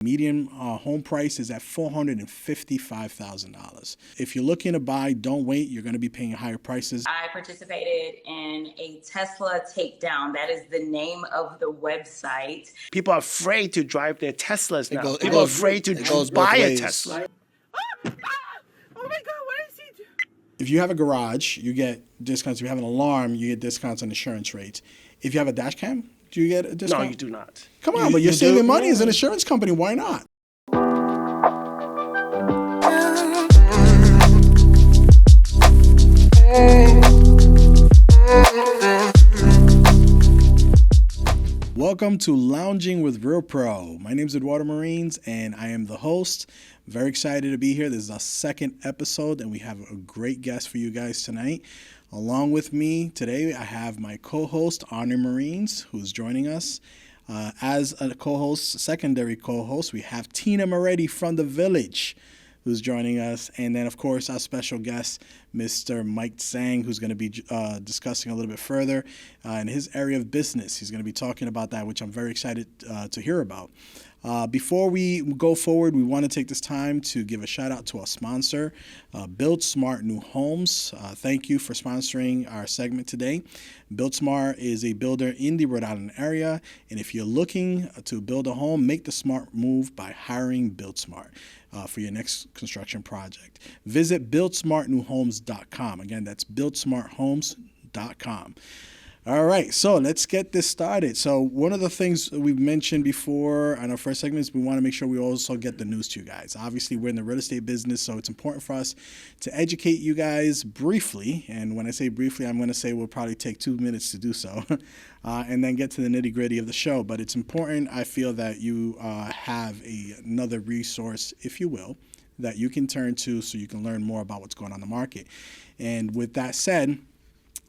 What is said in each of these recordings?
Median home price is at $455,000. If you're looking to buy, don't wait. You're going to be paying higher prices. I participated in a Tesla takedown. That is the name of the website. People are afraid to drive their Teslas now. People are afraid to buy a Tesla. Oh my God, what is he doing? If you have a garage, you get discounts. If you have an alarm, you get discounts on insurance rates. If you have a dash cam, do you get a discount? No, you do not. Come on, but you're saving money as an insurance company. Why not? Welcome to Lounging with REALPRO. My name is Eduardo Marines, and I am the host. Very excited to be here. This is our second episode, and we have a great guest for you guys tonight. Along with me today, I have my co-host, Honor Marines, who's joining us. As a co-host, secondary co-host, we have Tina Moretti from the Village, who's joining us. And then, of course, our special guest, Mr. Mike Tsang, who's going to be discussing a little bit further in his area of business. He's going to be talking about that, which I'm very excited to hear about. Before we go forward, we want to take this time to give a shout out to our sponsor, Build Smart New Homes. Thank you for sponsoring our segment today. Build Smart is a builder in the Rhode Island area, and if you're looking to build a home, make the smart move by hiring Build Smart for your next construction project. Visit buildsmartnewhomes.com. Again, that's buildsmarthomes.com. All right, so let's get this started. So one of the things we've mentioned before on our first segment is we want to make sure we also get the news to you guys. Obviously, we're in the real estate business, so it's important for us to educate you guys briefly. And when I say briefly, I'm going to say we'll probably take 2 minutes to do so and then get to the nitty-gritty of the show. But it's important, I feel, that you have another resource, if you will, that you can turn to so you can learn more about what's going on in the market. And with that said,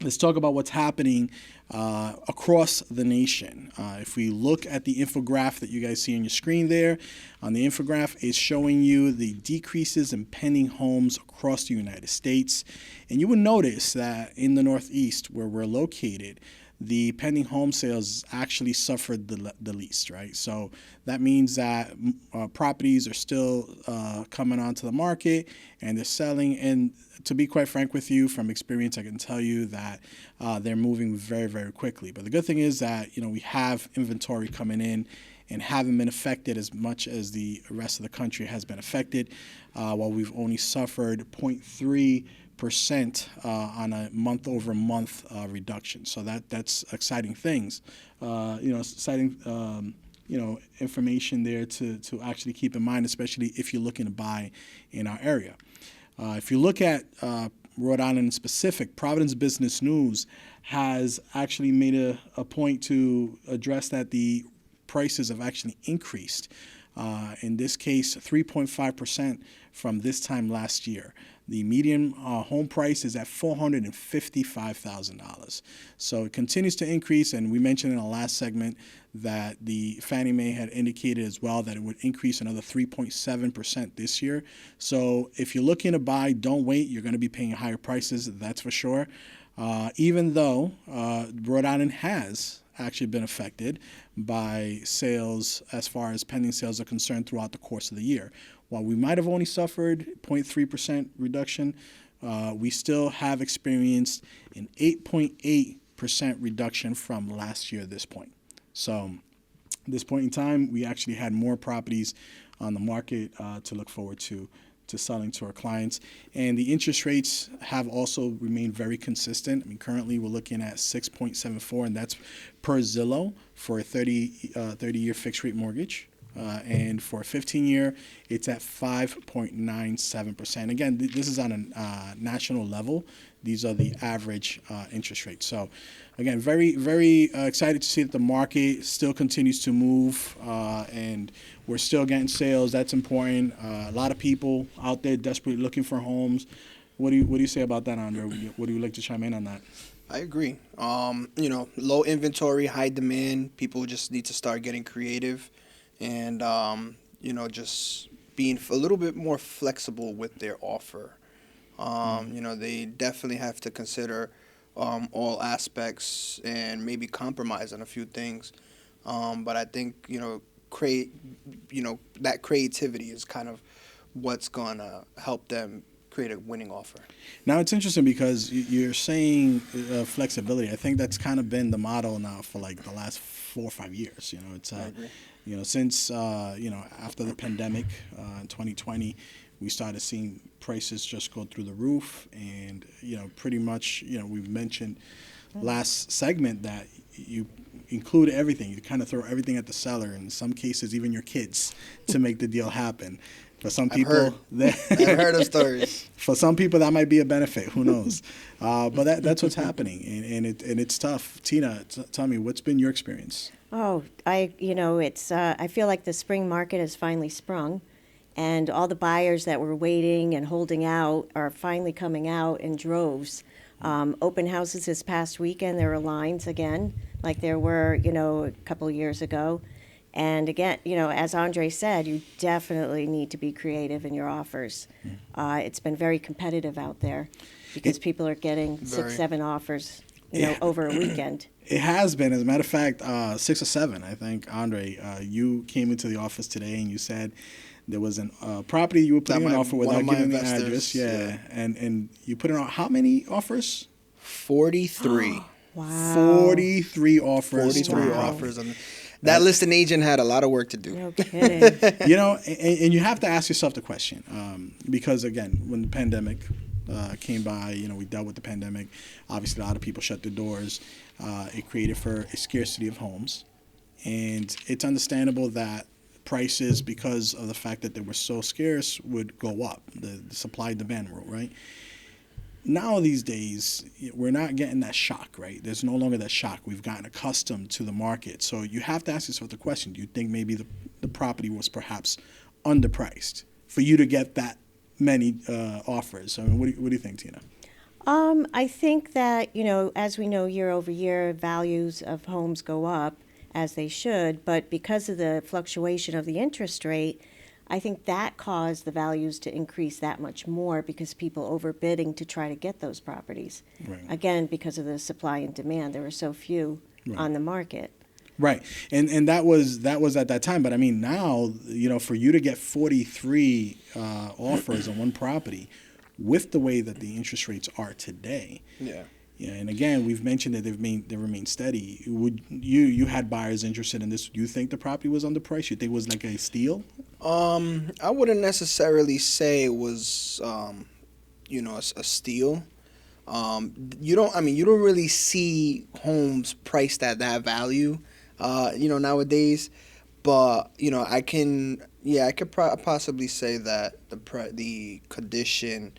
let's talk about what's happening across the nation. If we look at the infographic that you guys see on your screen there, on the infographic, it's showing you the decreases in pending homes across the United States. And you will notice that in the Northeast, where we're located, the pending home sales actually suffered the least, right? So that means that properties are still coming onto the market and they're selling. And to be quite frank with you, from experience, I can tell you that they're moving very, very quickly. But the good thing is that, we have inventory coming in and haven't been affected as much as the rest of the country has been affected, while we've only suffered 0.3% on a month-over-month reduction. So that's exciting things. Exciting information there to actually keep in mind, especially if you're looking to buy in our area. If you look at Rhode Island in specific, Providence Business News has actually made a point to address that the prices have actually increased. In this case, 3.5% from this time last year. The median home price is at $455,000. So it continues to increase, and we mentioned in our last segment that the Fannie Mae had indicated as well that it would increase another 3.7% this year. So if you're looking to buy, don't wait. You're going to be paying higher prices, that's for sure. Even though Rhode Island has actually been affected by sales as far as pending sales are concerned throughout the course of the year. While we might have only suffered 0.3% reduction, we still have experienced an 8.8% reduction from last year at this point. So at this point in time, we actually had more properties on the market to look forward to selling to our clients. And the interest rates have also remained very consistent. I mean, currently we're looking at 6.74, and that's per Zillow for a 30-year fixed rate mortgage. And for a 15-year, it's at 5.97%. Again, this is on a national level. These are the average interest rates. So, again, very, very excited to see that the market still continues to move, and we're still getting sales. That's important. A lot of people out there desperately looking for homes. What do you say about that, Andre? What do you like to chime in on that? I agree. Low inventory, high demand. People just need to start getting creative and, just being a little bit more flexible with their offer. They definitely have to consider all aspects and maybe compromise on a few things. But I think, that creativity is kind of what's gonna help them create a winning offer. Now it's interesting because you're saying flexibility. I think that's kind of been the model now for like the last 4 or 5 years. It's since after the pandemic in 2020, we started seeing prices just go through the roof, and pretty much we've mentioned last segment that you include everything. You kind of throw everything at the seller, in some cases even your kids, to make the deal happen. For some people, I've heard of stories. For some people, that might be a benefit. Who knows? But that's what's happening, and it's tough. Tina, tell me, what's been your experience? Oh, I feel like the spring market has finally sprung, and all the buyers that were waiting and holding out are finally coming out in droves. Open houses this past weekend, there were lines again, like there were, a couple of years ago. And again, as Andre said, you definitely need to be creative in your offers. It's been very competitive out there because people are getting 6, 7 offers, over a weekend. It has been. As a matter of fact, 6 or 7, I think, Andre, you came into the office today and you said there was a property you were putting an offer without giving the address. Yeah. And you put it on how many offers? 43. Wow. 43 offers. 43 offers. That listing agent had a lot of work to do. No kidding. And you have to ask yourself the question, because again, when the pandemic came by, we dealt with the pandemic. Obviously, a lot of people shut their doors. It created for a scarcity of homes, and it's understandable that prices, because of the fact that they were so scarce, would go up. The supply-demand rule, right? Now these days, we're not getting that shock, right? There's no longer that shock. We've gotten accustomed to the market. So you have to ask yourself the question, do you think maybe the property was perhaps underpriced for you to get that many offers? I mean, what do you think, Tina? I think that, as we know, year over year, values of homes go up, as they should, but because of the fluctuation of the interest rate, I think that caused the values to increase that much more because people overbidding to try to get those properties. Right. Again, because of the supply and demand, there were so few on the market. Right, and that was at that time. But I mean, now for you to get 43 offers on one property, with the way that the interest rates are today. Yeah. Yeah, and again, we've mentioned that they remain steady. Would you had buyers interested in this? Do you think the property was underpriced? You think it was like a steal? I wouldn't necessarily say it was, a steal. You don't really see homes priced at that value, nowadays. But I could possibly say that the condition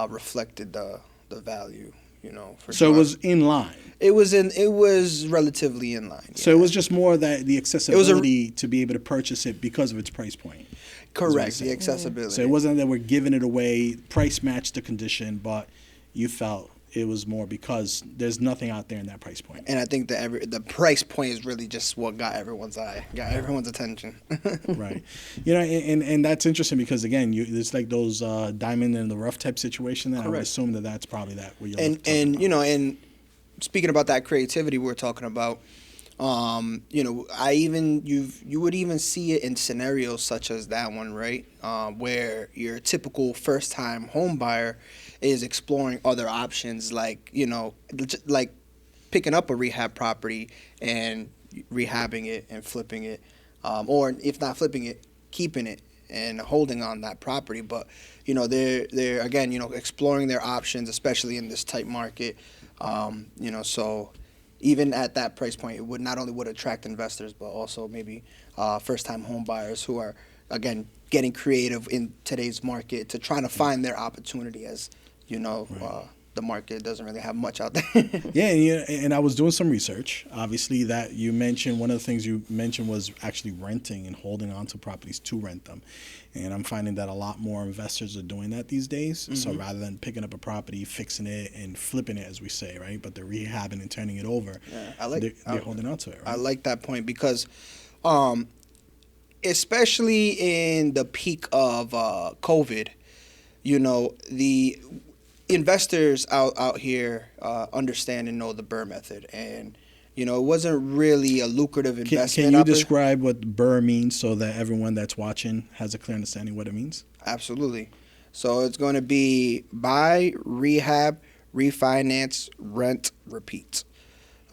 reflected the value. So sure. It was in line. It was relatively in line. So it was just more that the accessibility to be able to purchase it because of its price point. Correct, the accessibility. So it wasn't that we're giving it away, price matched the condition, but you felt it was more because there's nothing out there in that price point. And I think that the price point is really just what got everyone's attention. Right. And that's interesting because, again, it's like those diamond in the rough type situation. And I would assume that's probably what you're talking about. And speaking about that creativity we're talking about, you would even see it in scenarios such as that one, right? Where your typical first-time home buyer is exploring other options, like picking up a rehab property and rehabbing it and flipping it, or if not flipping it, keeping it and holding on that property. But they're again exploring their options, especially in this tight market. So even at that price point, it would not only attract investors, but also maybe first-time home buyers who are, again, getting creative in today's market to trying to find their opportunity, as the market doesn't really have much out there. Yeah, and I was doing some research. Obviously, that you mentioned, one of the things you mentioned was actually renting and holding on to properties to rent them. And I'm finding that a lot more investors are doing that these days. Mm-hmm. So rather than picking up a property, fixing it, and flipping it, as we say, right? But they're rehabbing and turning it over. Yeah, they're holding on to it, right? I like that point because especially in the peak of COVID, the investors out here understand and know the Burr method, and You know, it wasn't really a lucrative investment. Can you describe what BRRRR means so that everyone that's watching has a clear understanding what it means? Absolutely. So it's going to be buy, rehab, refinance, rent, repeat.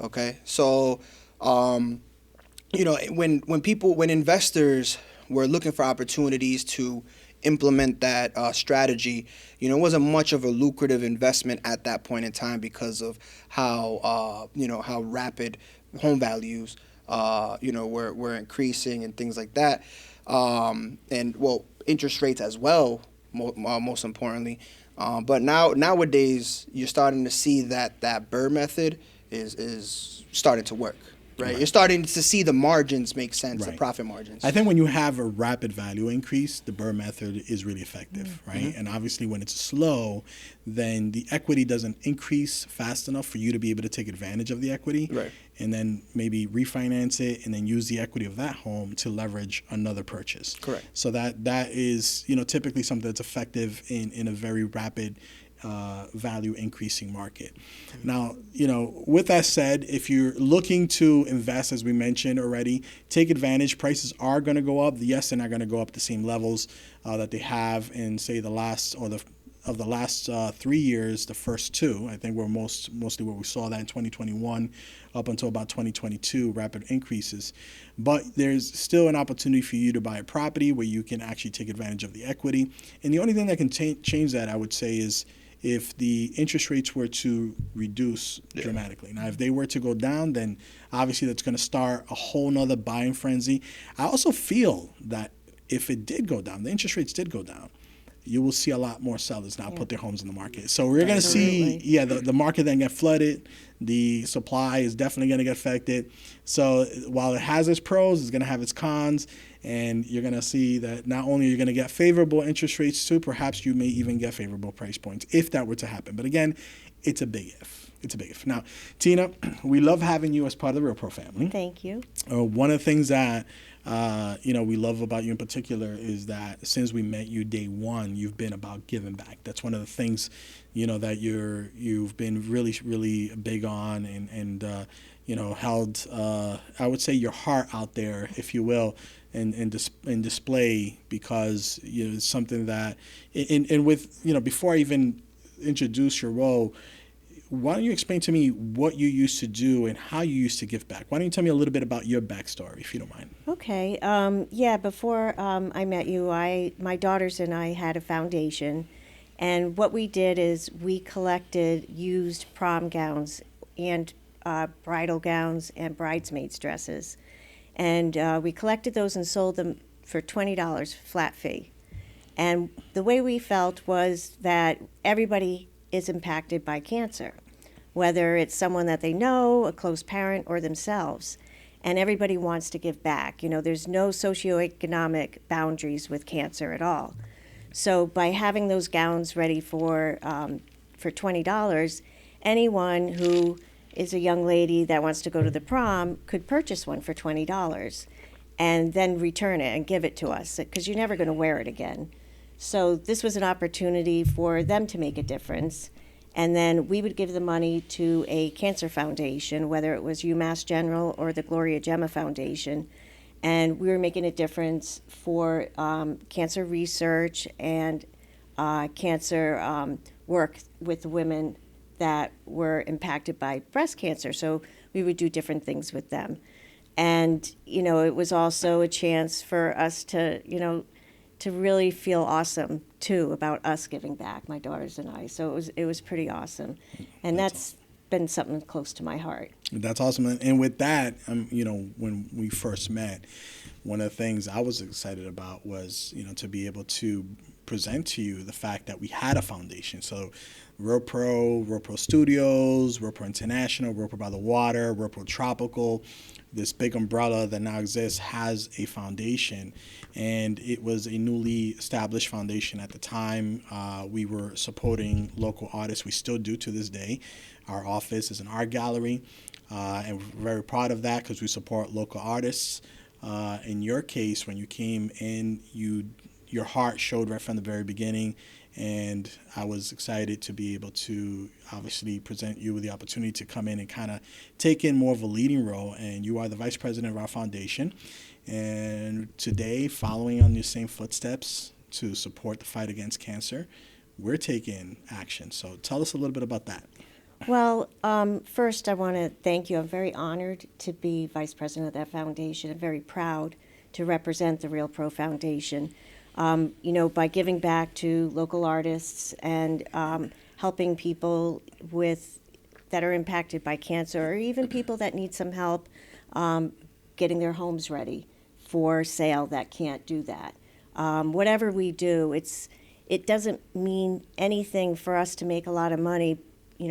Okay. So, you know, when investors were looking for opportunities to implement that strategy, you know, it wasn't much of a lucrative investment at that point in time because of how how rapid home values were increasing and things like that, and well, interest rates as well, most importantly. But nowadays you're starting to see that BRRRR method is starting to work. Right. You're starting to see the margins make sense, the profit margins. I think when you have a rapid value increase, the BRRRR method is really effective, right? And obviously when it's slow, then the equity doesn't increase fast enough for you to be able to take advantage of the equity. Right. And then maybe refinance it and then use the equity of that home to leverage another purchase. Correct. So that is, typically something that's effective in a very rapid value increasing market. Now, with that said, if you're looking to invest, as we mentioned already, take advantage. Prices are going to go up. Yes, they're not going to go up the same levels that they have in, say, the last 3 years, the first two. I think we're mostly where we saw that in 2021 up until about 2022, rapid increases. But there's still an opportunity for you to buy a property where you can actually take advantage of the equity. And the only thing that can change that, I would say, is if the interest rates were to reduce dramatically. Now, if they were to go down, then obviously that's going to start a whole nother buying frenzy. I also feel that if it did go down, the interest rates did go down, you will see a lot more sellers now put their homes in the market. So we're going to see, the market then get flooded. The supply is definitely going to get affected. So while it has its pros, it's going to have its cons. And you're going to see that not only are you going to get favorable interest rates too, perhaps you may even get favorable price points if that were to happen. But again, it's a big if. It's a big if. Now, Tina, we love having you as part of the REALPRO family. Thank you. One of the things that we love about you in particular is that since we met you day one, you've been about giving back. That's one of the things, that you've been really, really big on and held, I would say, your heart out there, if you will, and display, because it's something that and with before I even introduce your role, why don't you explain to me what you used to do and how you used to give back? Why don't you tell me a little bit about your backstory, if you don't mind? Okay. Before I met you, my daughters and I had a foundation, and what we did is we collected used prom gowns and bridal gowns and bridesmaids' dresses, and we collected those and sold them for $20 flat fee. And the way we felt was that everybody is impacted by cancer, whether it's someone that they know, a close parent, or themselves. And everybody wants to give back. There's no socioeconomic boundaries with cancer at all. So by having those gowns ready for $20, anyone who is a young lady that wants to go to the prom could purchase one for $20 and then return it and give it to us, because you're never going to wear it again. So this was an opportunity for them to make a difference. And then we would give the money to a cancer foundation, whether it was UMass General or the Gloria Gemma Foundation. And we were making a difference for cancer research and cancer work with women that were impacted by breast cancer. So we would do different things with them. And, it was also a chance for us to really feel awesome too about us giving back, my daughters and I. So it was pretty awesome, and that's been something close to my heart. That's awesome. And with that, when we first met, one of the things I was excited about was to be able to present to you the fact that we had a foundation. So REALPRO Studios, REALPRO International, REALPRO by the Water, REALPRO Tropical, this big umbrella that now exists, has a foundation. And it was a newly established foundation at the time. We were supporting local artists. We still do to this day. Our office is an art gallery, and we're very proud of that because we support local artists. In your case, when you came in, you your heart showed right from the very beginning. And I was excited to be able to obviously present you with the opportunity to come in and kind of take in more of a leading role. And you are the vice president of our foundation. And today, following on your same footsteps to support the fight against cancer, we're taking action. So tell us a little bit about that. Well, first I want to thank you. I'm very honored to be vice president of that foundation. I'm very proud to represent the REALPRO Foundation. By giving back to local artists and helping people that are impacted by cancer, or even people that need some help getting their homes ready for sale that can't do that. Whatever we do, it doesn't mean anything for us to make a lot of money,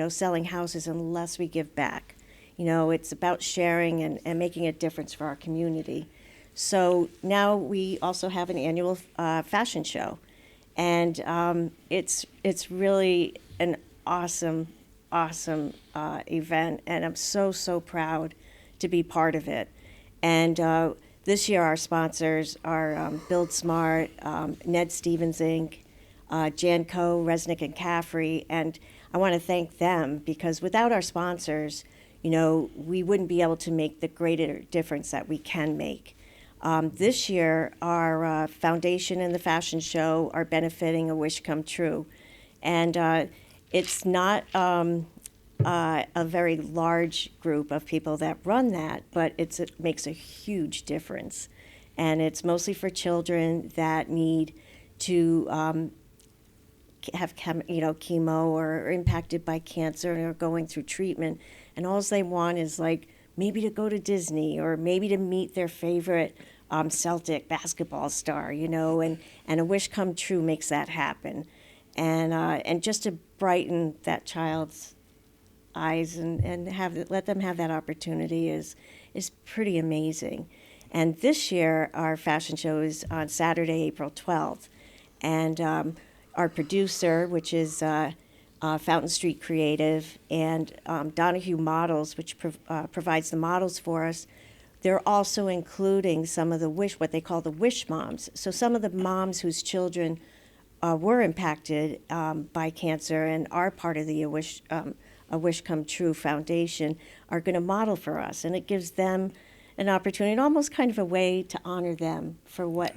selling houses unless we give back. It's about sharing and making a difference for our community. So now we also have an annual fashion show, and it's really an awesome event, and I'm so proud to be part of it. And this year our sponsors are Build Smart, Ned Stevens Inc., Janco, Resnick and Caffrey, and I want to thank them because without our sponsors, we wouldn't be able to make the greater difference that we can make. This year, our foundation and the fashion show are benefiting A Wish Come True. And it's not a very large group of people that run that, but it makes a huge difference. And it's mostly for children that need to have chemo or are impacted by cancer and are going through treatment. And all they want is maybe to go to Disney or maybe to meet their favorite Celtic basketball star, and A Wish Come True makes that happen. And just to brighten that child's eyes and let them have that opportunity is pretty amazing. And this year, our fashion show is on Saturday, April 12th. And our producer, which is Fountain Street Creative, and Donahue Models, which provides the models for us, they're also including some of the what they call the wish moms. So some of the moms whose children were impacted by cancer and are part of the A Wish Come True Foundation are going to model for us. And it gives them an opportunity, almost kind of a way to honor them for what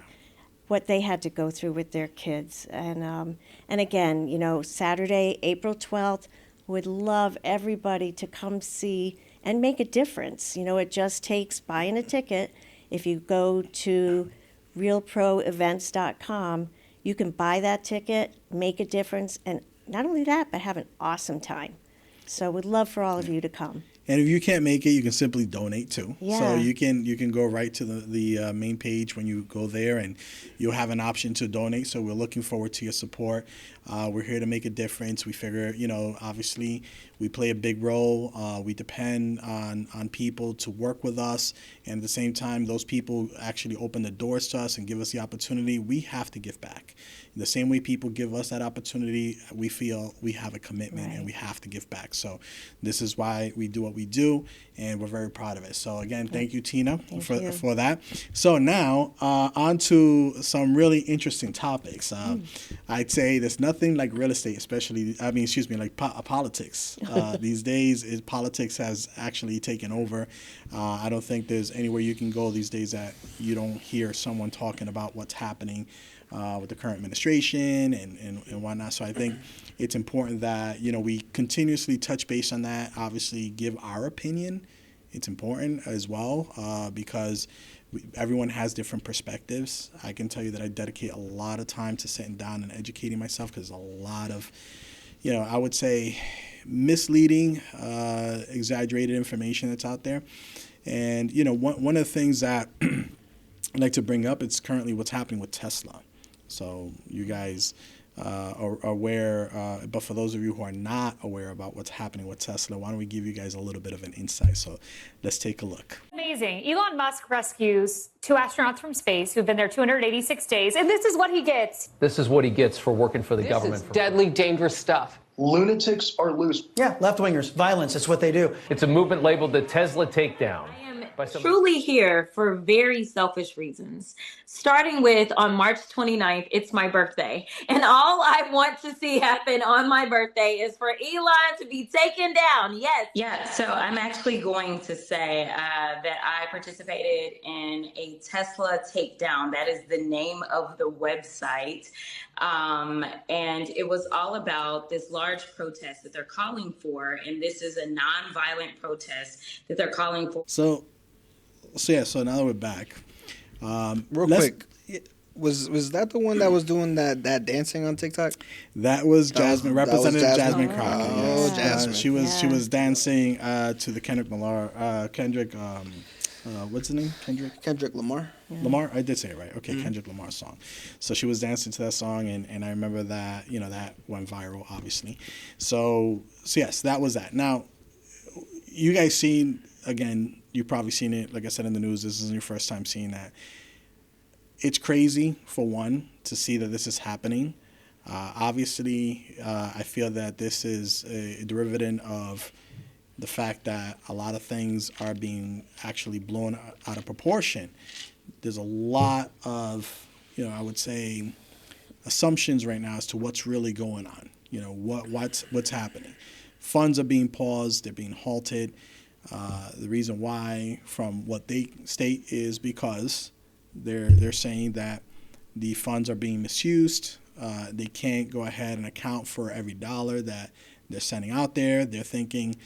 they had to go through with their kids. And again, Saturday, April 12th, would love everybody to come see and make a difference. It just takes buying a ticket. If you go to realproevents.com, you can buy that ticket, make a difference, and not only that, but have an awesome time. So we'd love for all of you to come. And if you can't make it, you can simply donate too. Yeah. So you can go right to the main page when you go there, and you'll have an option to donate. So we're looking forward to your support. We're here to make a difference. We figure, obviously we play a big role. We depend on people to work with us, and at the same time, those people actually open the doors to us and give us the opportunity. We have to give back. In the same way people give us that opportunity, we feel we have a commitment, right, and we have to give back. So this is why we do what we do, and we're very proud of it. So again, thank you, Tina, for that. So now on to some really interesting topics. I'd say there's nothing like real estate, like politics. These days, politics has actually taken over. I don't think there's anywhere you can go these days that you don't hear someone talking about what's happening with the current administration and whatnot. So I think it's important that, we continuously touch base on that, obviously give our opinion. It's important as well because everyone has different perspectives. I can tell you that I dedicate a lot of time to sitting down and educating myself because there's a lot of, I would say misleading, exaggerated information that's out there. And, one of the things that I'd like to bring up is currently what's happening with Tesla. So you guys are aware, but for those of you who are not aware about what's happening with Tesla, why don't we give you guys a little bit of an insight? So let's take a look. Amazing. Elon Musk rescues 2 astronauts from space who've been there 286 days, and this is what he gets. This is what he gets for working for the government. This is deadly, dangerous stuff. Lunatics are loose. Yeah, left-wingers, violence, it's what they do. It's a movement labeled the Tesla Takedown. I am by some. Truly here for very selfish reasons. Starting with on March 29th, it's my birthday. And all I want to see happen on my birthday is for Elon to be taken down. Yes. Yeah, so I'm actually going to say that I participated in a Tesla takedown. That is the name of the website. And it was all about this large protest that they're calling for. And this is a nonviolent protest that they're calling for. So now that we're back. Real quick, was that the one that was doing that dancing on TikTok? That was Jasmine, Representative Jasmine Crockett. Oh, Yes. Jasmine. She was dancing to the Kendrick what's his name? Kendrick Lamar. Yeah. Lamar? I did say it right. Okay, Kendrick Lamar song. So she was dancing to that song, and I remember that, that went viral, obviously. So yes, that was that. Now, you guys seen, again, you've probably seen it, like I said in the news, this isn't your first time seeing that. It's crazy, for one, to see that this is happening. Obviously, I feel that this is a derivative of the fact that a lot of things are being actually blown out of proportion. There's a lot of, I would say, assumptions right now as to what's really going on. What's happening. Funds are being paused. They're being halted. The reason why, from what they state, is because they're saying that the funds are being misused. They can't go ahead and account for every dollar that they're sending out there. They're thinking,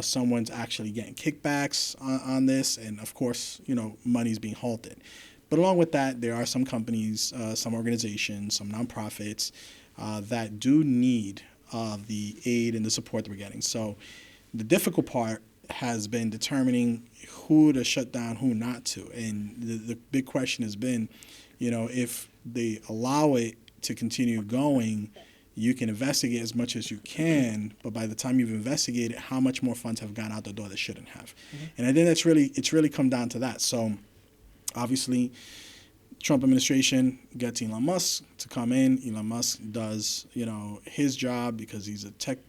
someone's actually getting kickbacks on this, and of course, money's being halted. But along with that, there are some companies, some organizations, some nonprofits that do need the aid and the support that we're getting. So the difficult part has been determining who to shut down, who not to. And the big question has been, if they allow it to continue going, you can investigate as much as you can, but by the time you've investigated, how much more funds have gone out the door that shouldn't have? Mm-hmm. And I think it's really come down to that. So obviously, Trump administration gets Elon Musk to come in. Elon Musk does, his job because he's a tech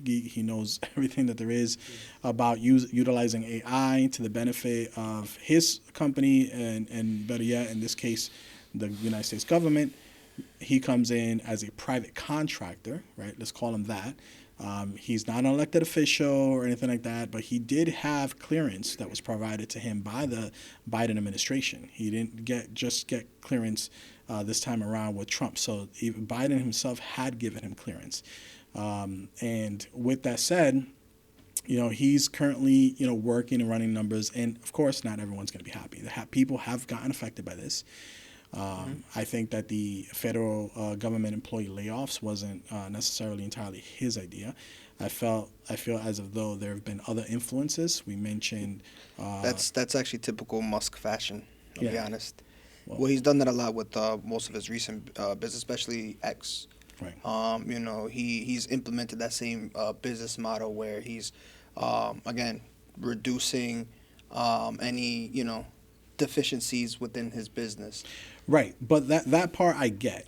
geek. He knows everything that there is about utilizing AI to the benefit of his company and better yet, in this case, the United States government. He comes in as a private contractor, right? Let's call him that. He's not an elected official or anything like that, but he did have clearance that was provided to him by the Biden administration. He didn't get clearance this time around with Trump. So even Biden himself had given him clearance. And with that said, he's currently, working and running numbers. And of course, not everyone's going to be happy. People have gotten affected by this. I think that the federal government employee layoffs wasn't necessarily entirely his idea. I feel as though there have been other influences. We mentioned that's actually typical Musk fashion. I'll be honest. Well, he's done that a lot with most of his recent business, especially X. Right. He's implemented that same business model where he's again reducing any deficiencies within his business. Right, but that part I get.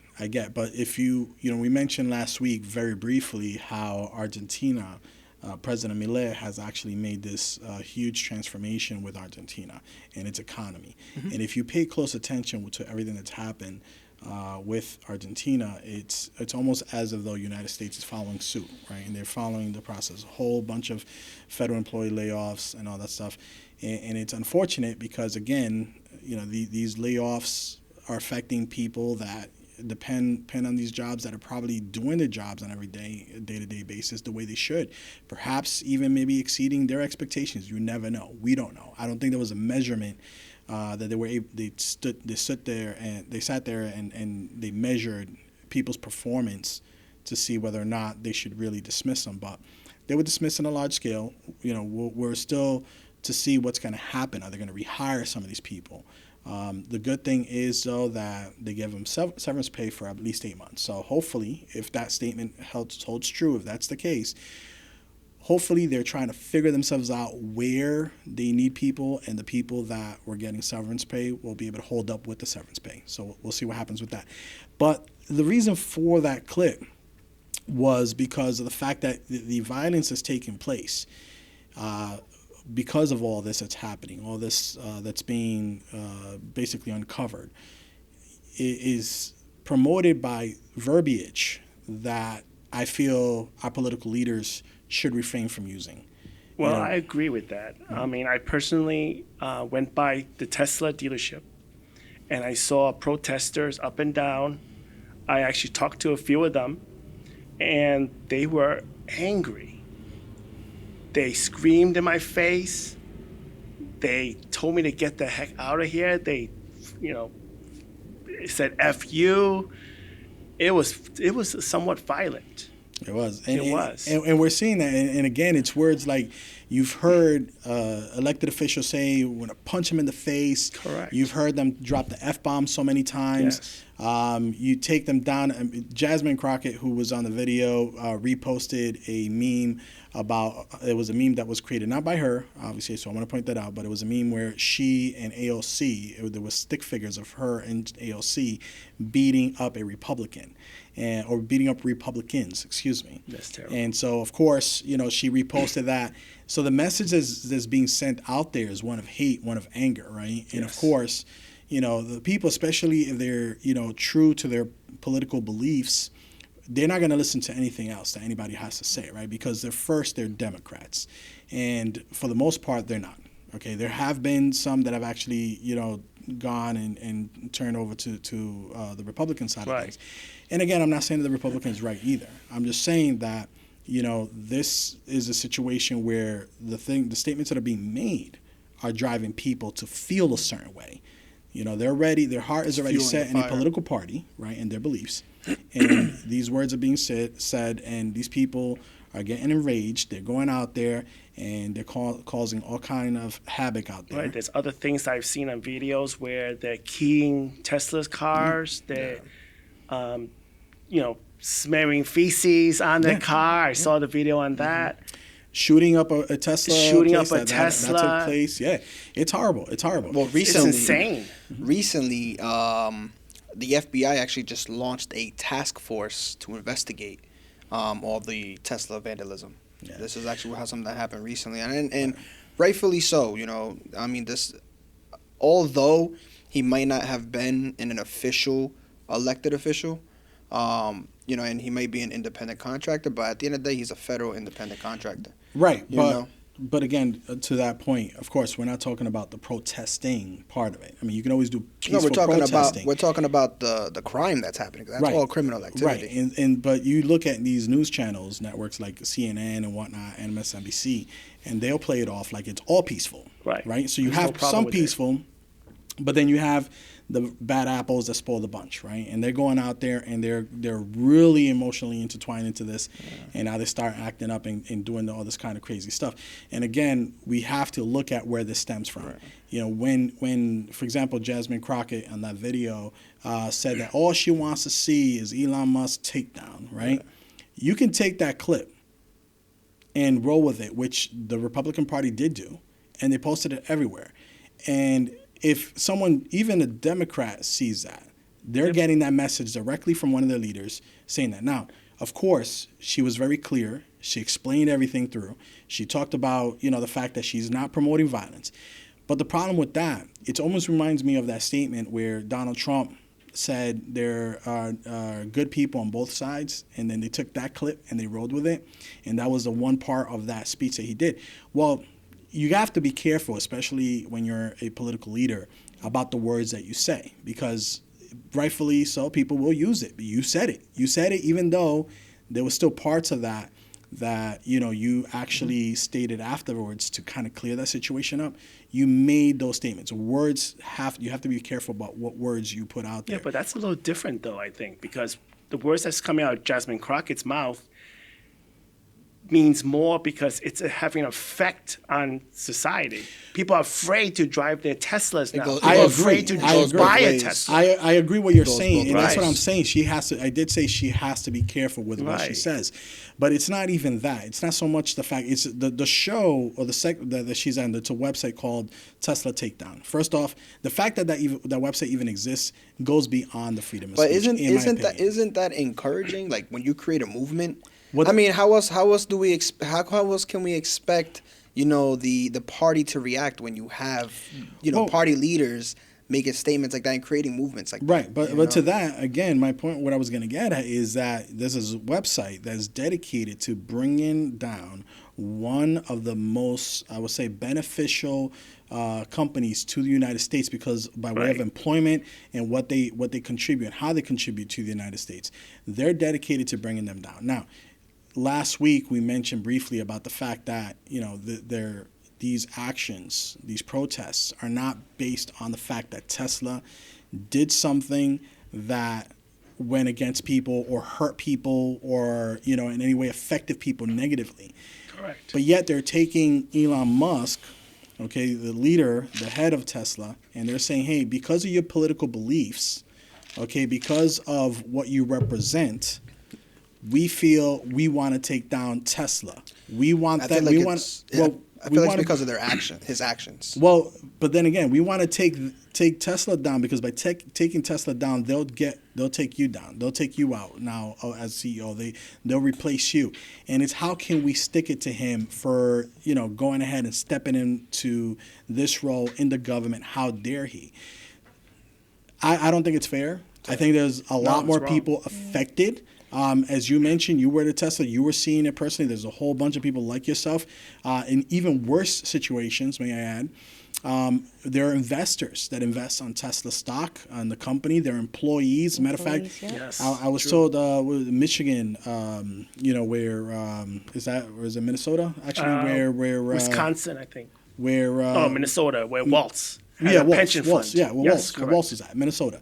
But if we mentioned last week very briefly how Argentina, President Milei has actually made this huge transformation with Argentina and its economy. Mm-hmm. And if you pay close attention to everything that's happened with Argentina, it's almost as if though the United States is following suit, right? And they're following the process. A whole bunch of federal employee layoffs and all that stuff. And it's unfortunate because, again, these layoffs are affecting people that depend on these jobs that are probably doing their jobs on every day-to-day basis the way they should. Perhaps even maybe exceeding their expectations. You never know. We don't know. I don't think there was a measurement that they sat there and they measured people's performance to see whether or not they should really dismiss them. But they were dismissed on a large scale. We're still to see what's going to happen. Are they going to rehire some of these people? The good thing is, though, that they give them severance pay for at least 8 months. So hopefully, if that statement holds true, if that's the case, hopefully they're trying to figure themselves out where they need people, and the people that were getting severance pay will be able to hold up with the severance pay. So we'll see what happens with that. But the reason for that clip was because of the fact that the violence is taking place. because of all this that's happening, all this that's being basically uncovered, is promoted by verbiage that I feel our political leaders should refrain from using. Well, I agree with that. I mean, I personally went by the Tesla dealership, and I saw protesters up and down. I actually talked to a few of them, and they were angry. They screamed in my face. They told me to get the heck out of here. They, said "F you." It was somewhat violent. It was. And we're seeing that. And again, it's words like you've heard elected officials say, we're going to punch him in the face. Correct. You've heard them drop the F-bomb so many times. Yes. You take them down. Jasmine Crockett, who was on the video, reposted a meme it was a meme that was created, not by her, obviously, so I want to point that out, but it was a meme where she and AOC, there was stick figures of her and AOC beating up a Republican. Or beating up Republicans, excuse me. That's terrible. And so, of course, she reposted that. So the message that's being sent out there is one of hate, one of anger, right? And of course, the people, especially if they're, true to their political beliefs, they're not going to listen to anything else that anybody has to say, right? Because they're Democrats. And for the most part, they're not. Okay, there have been some that have actually, gone and turned over to the Republican side of things. And again, I'm not saying that the Republican is right either. I'm just saying that, this is a situation where the statements that are being made are driving people to feel a certain way. They're ready, their heart is already set in a political party, right, in their beliefs. And these words are being said, and these people are getting enraged. They're going out there, and they're causing all kind of havoc out there. Right. There's other things I've seen on videos where they're keying Tesla's cars. They're, smearing feces on their car. I saw the video on that. Shooting up a Tesla. Tesla. That took place. Yeah, it's horrible. Well, recently, it's insane. Recently, the FBI actually just launched a task force to investigate all the Tesla vandalism. Yeah. This is actually something that happened recently, and rightfully so. I mean, although he might not have been an official elected official, and he may be an independent contractor, but at the end of the day, he's a federal independent contractor. Right, but again, to that point, of course, we're not talking about the protesting part of it. I mean, you can always do peaceful protesting. We're talking about the crime that's happening. That's all criminal activity. Right, but you look at these news channels, networks like CNN and whatnot, and MSNBC, and they'll play it off like it's all peaceful. Right. So you have some peaceful, but then you have the bad apples that spoil the bunch, right? And they're going out there and they're really emotionally intertwined into this, and now they start acting up and doing all this kind of crazy stuff. And again, we have to look at where this stems from. When for example, Jasmine Crockett on that video said that all she wants to see is Elon Musk takedown, right? You can take that clip and roll with it, which the Republican Party did do, and they posted it everywhere. And if someone, even a Democrat, sees that, they're getting that message directly from one of their leaders saying that. Now, of course, she was very clear. She explained everything through. She talked about, the fact that she's not promoting violence. But the problem with that, it almost reminds me of that statement where Donald Trump said there are good people on both sides, and then they took that clip and they rode with it. And that was the one part of that speech that he did. Well, you have to be careful, especially when you're a political leader, about the words that you say, because rightfully so, people will use it. But you said it. You said it even though there was still parts of that you actually stated afterwards to kind of clear that situation up. You made those statements. You have to be careful about what words you put out there. Yeah, but that's a little different, though, I think, because the words that's coming out of Jasmine Crockett's mouth means more because it's having an effect on society. People are afraid to drive their Teslas now. People are afraid to buy a Tesla. I agree what you're saying, and that's what I'm saying. I did say she has to be careful with what she says. But it's not even that. It's not so much the fact. It's the show or that she's on. It's a website called Tesla Takedown. First off, the fact that that website even exists goes beyond the freedom of speech. But isn't that encouraging? Like when you create a movement. How else can we expect the party to react when you have, party leaders making statements like that and creating movements like that. Right, but to that, again, my point, what I was going to get at is that this is a website that's dedicated to bringing down one of the most, I would say, beneficial companies to the United States, because by way of employment and what they contribute and how they contribute to the United States, they're dedicated to bringing them down. Now, last week we mentioned briefly about the fact that these actions, these protests, are not based on the fact that Tesla did something that went against people or hurt people or, in any way affected people negatively. Correct. But yet they're taking Elon Musk, okay, the leader, the head of Tesla, and they're saying, hey, because of your political beliefs, okay, because of what you represent, we feel we want to take down Tesla. We want that. I feel like it's because of his actions. Well, but then again, we want to take Tesla down because by taking Tesla down, they'll take you down. They'll take you out now as CEO. They'll replace you. And it's how can we stick it to him for, going ahead and stepping into this role in the government? How dare he? I don't think it's fair. I think there's a lot more people affected. As you mentioned, you were at Tesla. You were seeing it personally. There's a whole bunch of people like yourself in even worse situations, may I add. There are investors that invest on Tesla stock, on the company. They're employees. Matter of fact, yes, I was told Michigan, where is that? Or is it Minnesota? Actually, where Wisconsin, I think. Where Minnesota, where Waltz. Pension fund. Yeah, where Waltz is at, Minnesota.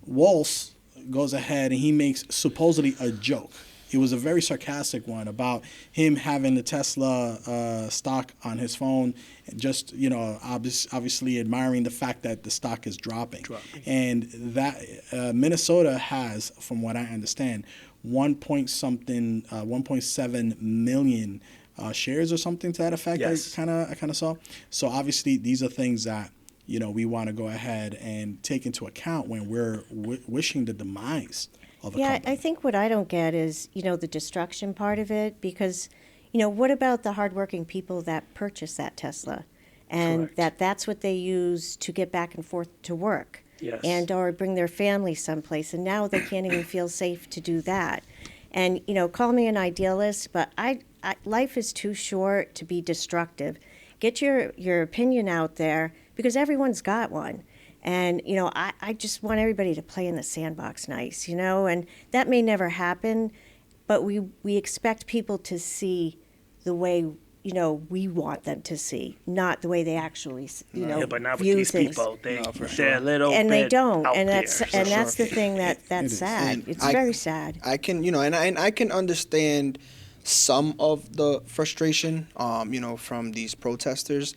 Waltz goes ahead and he makes supposedly a joke. It was a very sarcastic one about him having the Tesla stock on his phone, and just obviously admiring the fact that the stock is dropping. And that Minnesota has, from what I understand, 1.7 million shares or something to that effect. Yes. I kind of saw. So obviously these are things that we want to go ahead and take into account when we're wishing the demise of a company. I think what I don't get is, the destruction part of it, because, what about the hardworking people that purchase that Tesla and that's what they use to get back and forth to work and or bring their family someplace, and now they can't even feel safe to do that. And, call me an idealist, but life is too short to be destructive. Get your opinion out there, because everyone's got one. And, I just want everybody to play in the sandbox nice, and that may never happen, but we expect people to see the way, we want them to see, not the way they actually, but not with view these things. people. They're a little and bit they don't, out and there, that's the thing that's sad. It's very sad. I can, and I can understand some of the frustration, from these protesters.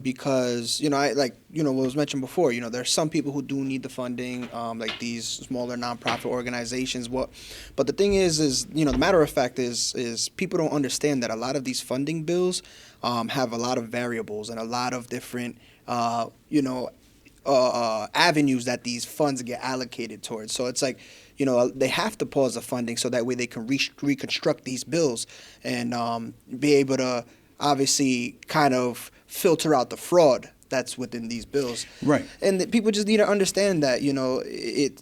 Because, what was mentioned before, there's some people who do need the funding, like these smaller nonprofit organizations. But the thing is, the matter of fact is people don't understand that a lot of these funding bills have a lot of variables and a lot of different, avenues that these funds get allocated towards. So it's like, they have to pause the funding so that way they can reconstruct these bills and be able to obviously kind of filter out the fraud that's within these bills. Right. And people just need to understand that,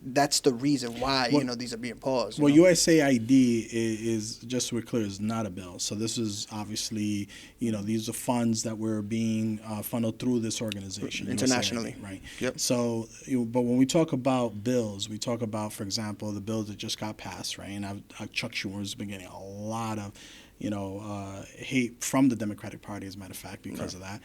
that's the reason why, these are being paused. Well, USAID is, just so we're clear, is not a bill. So this is obviously, these are funds that were being funneled through this organization. Internationally. USAID, right. Yep. So, but when we talk about bills, we talk about, for example, the bills that just got passed, right? And Chuck Schumer's been getting a lot of hate from the Democratic Party, as a matter of fact, because of that.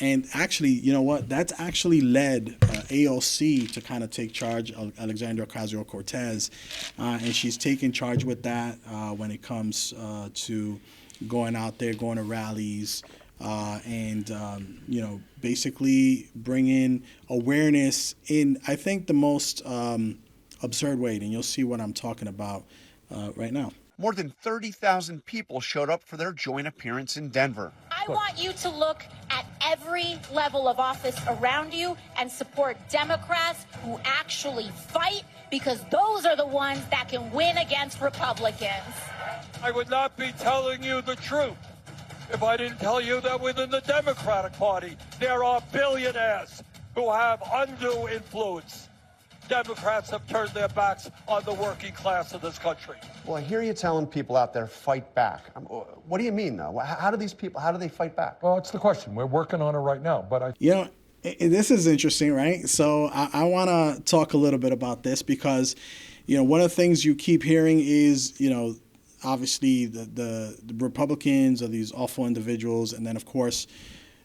And actually, that's actually led AOC to kind of take charge, Alexandria Ocasio-Cortez, and she's taken charge with that when it comes to going out there, going to rallies, and basically bringing awareness in, I think, the most absurd way, and you'll see what I'm talking about right now. More than 30,000 people showed up for their joint appearance in Denver. I want you to look at every level of office around you and support Democrats who actually fight, because those are the ones that can win against Republicans. I would not be telling you the truth if I didn't tell you that within the Democratic Party, there are billionaires who have undue influence. Democrats have turned their backs on the working class of this country. Well, I hear you telling people out there, fight back. What do you mean, though? How do these people, how do they fight back? Well, it's the question. We're working on it right now, but You know, this is interesting, right? So I want to talk a little bit about this because, you know, one of the things you keep hearing is, you know, obviously the Republicans are these awful individuals. And then, of course,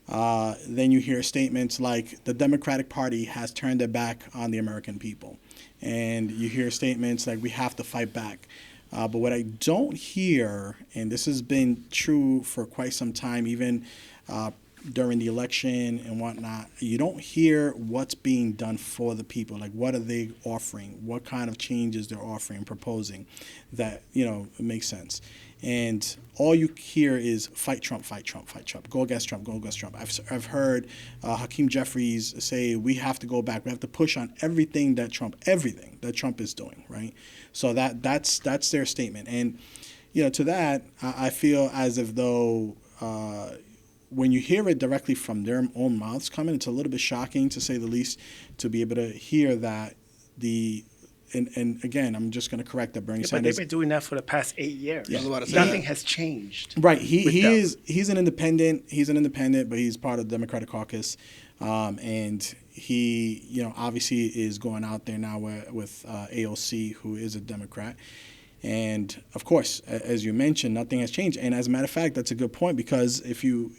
then you hear statements like the Democratic Party has turned their back on the American people. And you hear statements like we have to fight back. But what I don't hear, and this has been true for quite some time, even during the election and whatnot, you don't hear what's being done for the people. Like, what are they offering? What kind of changes they're offering, proposing that, you know, makes sense. And all you hear is fight Trump, fight Trump, fight Trump. Go against Trump, go against Trump. I've heard Hakeem Jeffries say we have to go back. We have to push on everything that Trump is doing, right? So that's their statement. And, you know, to that, I feel as if though when you hear it directly from their own mouths coming, it's a little bit shocking, to say the least, to be able to hear that and again, I'm just going to correct that Bernie Sanders. But they've been doing that for the past 8 years. Yeah. Nothing has changed. Right. He's an independent. He's an independent, but he's part of the Democratic caucus, and he, you know, obviously is going out there now with AOC, who is a Democrat. And of course, as you mentioned, nothing has changed. And as a matter of fact, that's a good point, because if you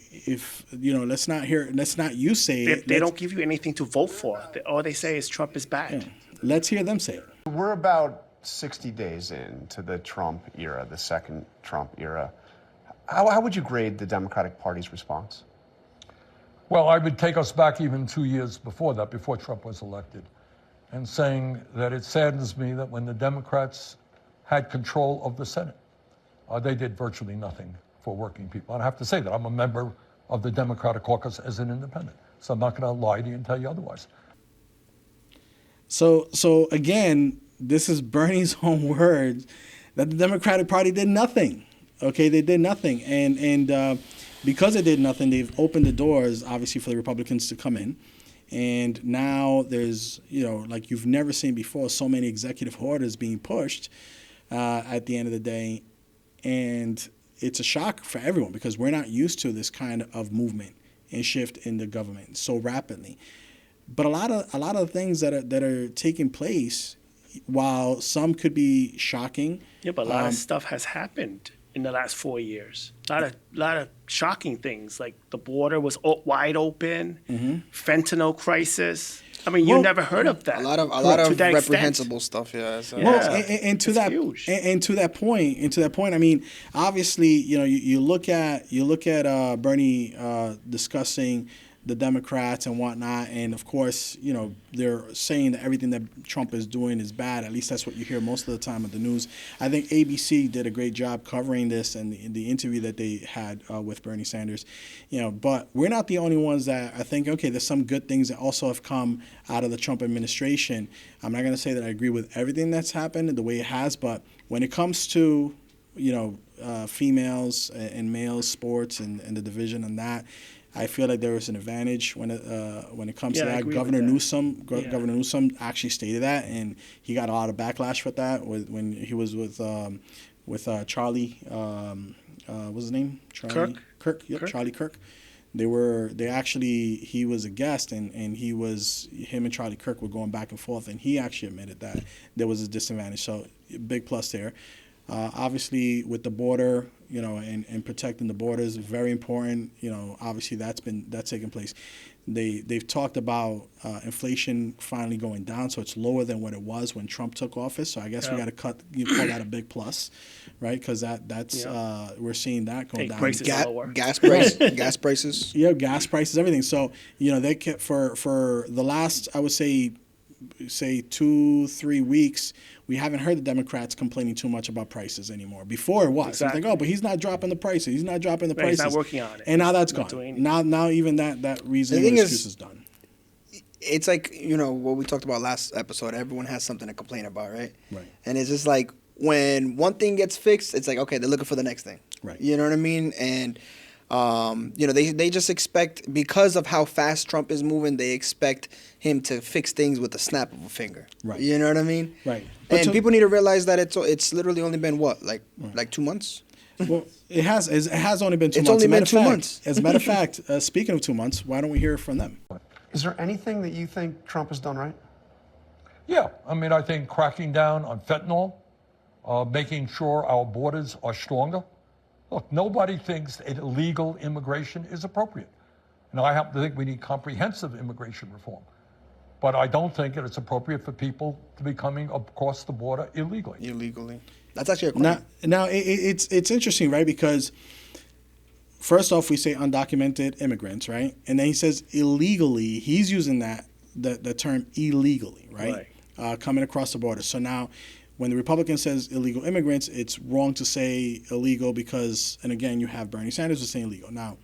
know, let's not you say it. They don't give you anything to vote for. All they say is Trump is bad. Yeah. Let's hear them say it. We're about 60 days into the Trump era, the second Trump era. How would you grade the Democratic Party's response? well, I would take us back even 2 years before that, before Trump was elected, and saying that it saddens me that when the Democrats had control of the Senate, they did virtually nothing for working people. And I have to say that I'm a member of the Democratic caucus as an independent, so I'm not going to lie to you and tell you otherwise. So again, this is Bernie's own words, that the Democratic Party did nothing. Okay, they did nothing, and because they did nothing, they've opened the doors, obviously, for the Republicans to come in. And now there's, like you've never seen before, so many executive orders being pushed at the end of the day, and it's a shock for everyone because we're not used to this kind of movement and shift in the government so rapidly. But a lot of things that are taking place, while some could be shocking. Yeah, but a lot of stuff has happened in the last 4 years. A lot of shocking things, like the border was wide open, fentanyl crisis. I mean, you never heard of that. A lot of reprehensible stuff. Yeah. So. And to that point, I mean, obviously, you look at Bernie discussing the Democrats and whatnot, and of course, they're saying that everything that Trump is doing is bad. At least that's what you hear most of the time in the news. I think ABC did a great job covering this and the interview that they had with Bernie Sanders. But we're not the only ones that I think, okay, there's some good things that also have come out of the Trump administration. I'm not going to say that I agree with everything that's happened the way it has, but when it comes to, females and males sports and the division and that, I feel like there was an advantage when it comes to that. Governor Newsom actually stated that, and he got a lot of backlash for that when he was with Charlie. What's his name? Kirk. Yep, Charlie Kirk. He was a guest, and him and Charlie Kirk were going back and forth, and he actually admitted that there was a disadvantage. So big plus there. Obviously, with the border, and protecting the borders, very important. Obviously that's taking place. They've talked about inflation finally going down, so it's lower than what it was when Trump took office. So I guess we got to call that a big plus, right? Because that's we're seeing that going down. Gas prices. Yeah, gas prices, everything. So they kept for the last, I would say 2-3 weeks, we haven't heard the Democrats complaining too much about prices anymore. Before it was. Exactly. It's like, but he's not dropping the prices. He's not dropping the prices. He's not working on it. And now that's gone. Now even that reason and excuse is done. It's like, what we talked about last episode, everyone has something to complain about, right? Right. And it's just like when one thing gets fixed, it's like, okay, they're looking for the next thing. Right. You know what I mean? And They just expect, because of how fast Trump is moving, they expect him to fix things with the snap of a finger. Right. You know what I mean? Right. And people need to realize that it's literally only been like 2 months. Well, it has only been 2 It's months. only been 2 months. As a matter of fact, speaking of 2 months, why don't we hear from them? Is there anything that you think Trump has done right? Yeah, I mean, I think cracking down on fentanyl, making sure our borders are stronger. Look, nobody thinks that illegal immigration is appropriate. And I happen to think we need comprehensive immigration reform. But I don't think that it's appropriate for people to be coming across the border illegally. That's actually a crime. Now it's interesting, right? Because first off, we say undocumented immigrants, right? And then he says illegally. He's using the term illegally, right? Coming across the border. So now, when the Republican says illegal immigrants, it's wrong to say illegal because, and again, you have Bernie Sanders who's saying illegal. Now,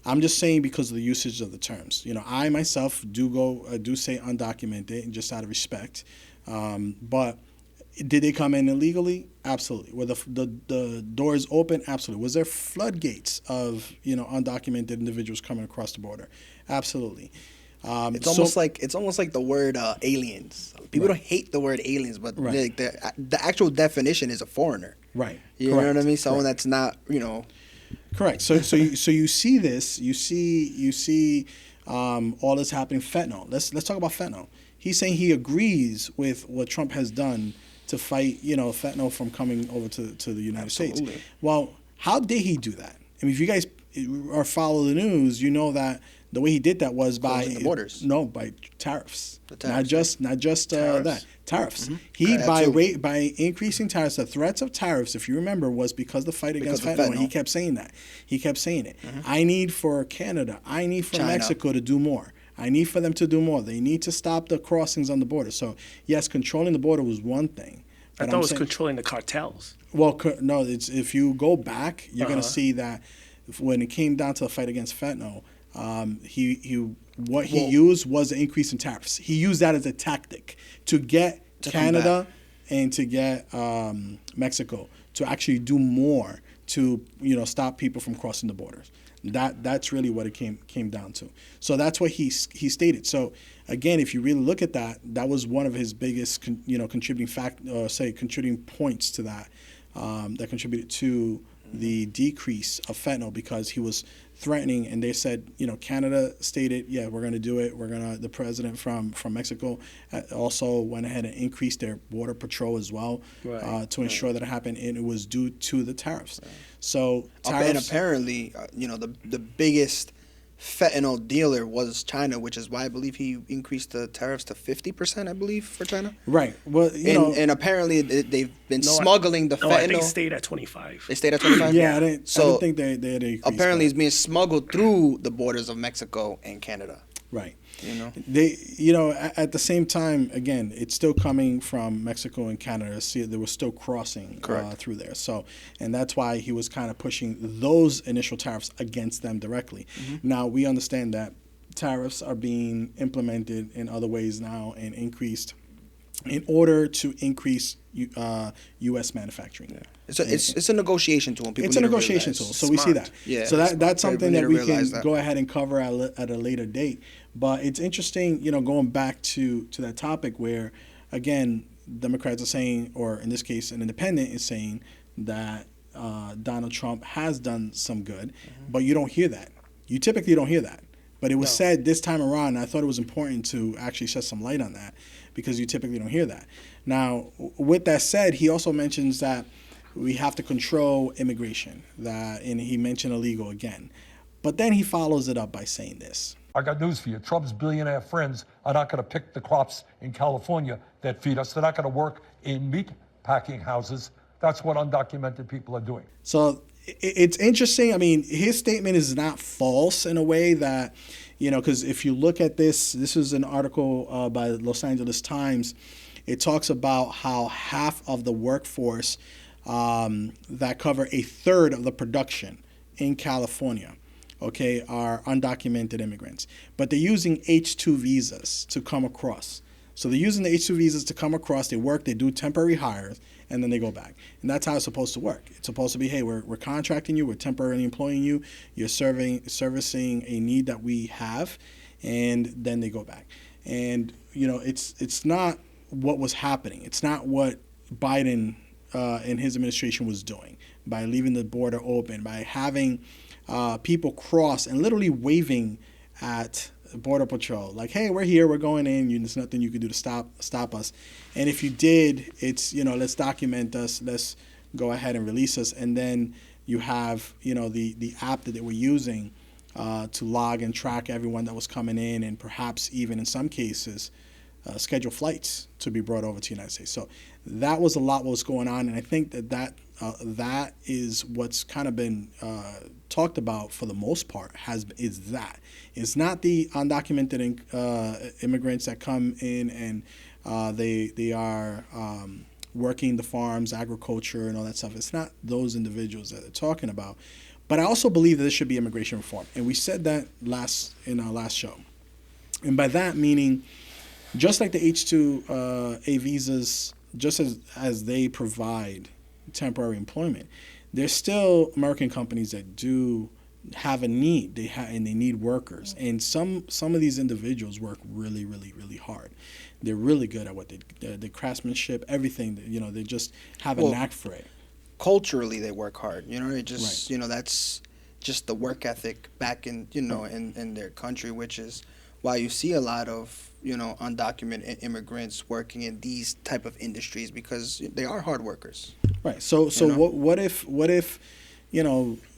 I'm just saying because of the usage of the terms. I myself do say undocumented, just out of respect. But did they come in illegally? Absolutely. Were the doors open? Absolutely. Was there floodgates of undocumented individuals coming across the border? Absolutely. It's almost like the word aliens. People don't hate the word aliens, but the actual definition is a foreigner. Right. You know what I mean? Someone that's not, Correct. So you see this. You see all this happening. Fentanyl. Let's talk about fentanyl. He's saying he agrees with what Trump has done to fight fentanyl from coming over to the United States. Well, how did he do that? I mean, if you guys follow the news, you know that the way he did that was by the borders. No, by tariffs. Not tariffs. just Tariffs. that. Tariffs. Mm-hmm. He by increasing tariffs, the threats of tariffs, if you remember, was because the fight against fentanyl. And he kept saying that. He kept saying it. Mm-hmm. I need for Canada. I need for China. Mexico to do more. I need for them to do more. They need to stop the crossings on the border. So yes, controlling the border was one thing. I thought it was controlling the cartels. Well, no. It's if you go back, you're going to see that when it came down to the fight against fentanyl. He used was an increase in tariffs. He used that as a tactic to get Canada and to get Mexico to actually do more to stop people from crossing the borders. That's really what it came down to. So that's what he stated. So again, if you really look at that, that was one of his biggest contributing points to that that contributed to the decrease of fentanyl, because he was threatening, and they said, Canada stated, yeah, we're going to do it. The president from Mexico also went ahead and increased their border patrol as well to ensure that it happened, and it was due to the tariffs. Right. So tariffs, and apparently, the biggest fentanyl dealer was China, which is why I believe he increased the tariffs to 50%, I believe, for China. Right. Well, and apparently they've been smuggling the fentanyl. I think it stayed at 25. They stayed at 25? Yeah, I didn't think they had increased. Apparently it's being smuggled through the borders of Mexico and Canada. Right. At the same time, again, it's still coming from Mexico and Canada. See, they were still crossing through there. So, and that's why he was kind of pushing those initial tariffs against them directly. Mm-hmm. Now, we understand that tariffs are being implemented in other ways now and increased in order to increase U.S. manufacturing. Yeah. It's a negotiation tool. It's a negotiation tool, so we see that. Yeah. So that's something that we can go ahead and cover at a later date. But it's interesting, going back to that topic where, again, Democrats are saying, or in this case, an independent is saying that Donald Trump has done some good, but you don't hear that. You typically don't hear that. But it was said this time around, and I thought it was important to actually shed some light on that, because you typically don't hear that. Now, with that said, he also mentions that we have to control immigration, and he mentioned illegal again. But then he follows it up by saying this. I got news for you. Trump's billionaire friends are not going to pick the crops in California that feed us. They're not going to work in meat packing houses. That's what undocumented people are doing. So it's interesting. I mean, his statement is not false in a way that, because if you look at this is an article by the Los Angeles Times. It talks about how half of the workforce that cover a third of the production in California, are undocumented immigrants. But they're using H-2 visas to come across. So they're using the H-2 visas to come across, they work, they do temporary hires, and then they go back. And that's how it's supposed to work. It's supposed to be, hey, we're contracting you, we're temporarily employing you, you're servicing a need that we have, and then they go back. And, it's not what was happening. It's not what Biden and his administration was doing by leaving the border open, by having people cross and literally waving at Border Patrol, like, hey, we're here, we're going in, there's nothing you can do to stop us. And if you did, it's, let's document us, let's go ahead and release us. And then you have, the app that they were using to log and track everyone that was coming in, and perhaps even in some cases schedule flights to be brought over to the United States. So that was a lot what was going on, and I think that is what's kind of been talked about for the most part. It's not the undocumented immigrants that come in and they are working the farms, agriculture, and all that stuff. It's not those individuals that they're talking about. But I also believe that there should be immigration reform, and we said that in our last show. And by that meaning, just like the H-2A visas, just as they provide temporary employment, there's still American companies that do have a need. And they need workers. And some of these individuals work really, really, really hard. They're really good at what the craftsmanship, everything. They just have a knack for it. Culturally, they work hard. It just that's just the work ethic back in in their country, which is why you see a lot of undocumented immigrants working in these type of industries, because they are hard workers. Right. So what if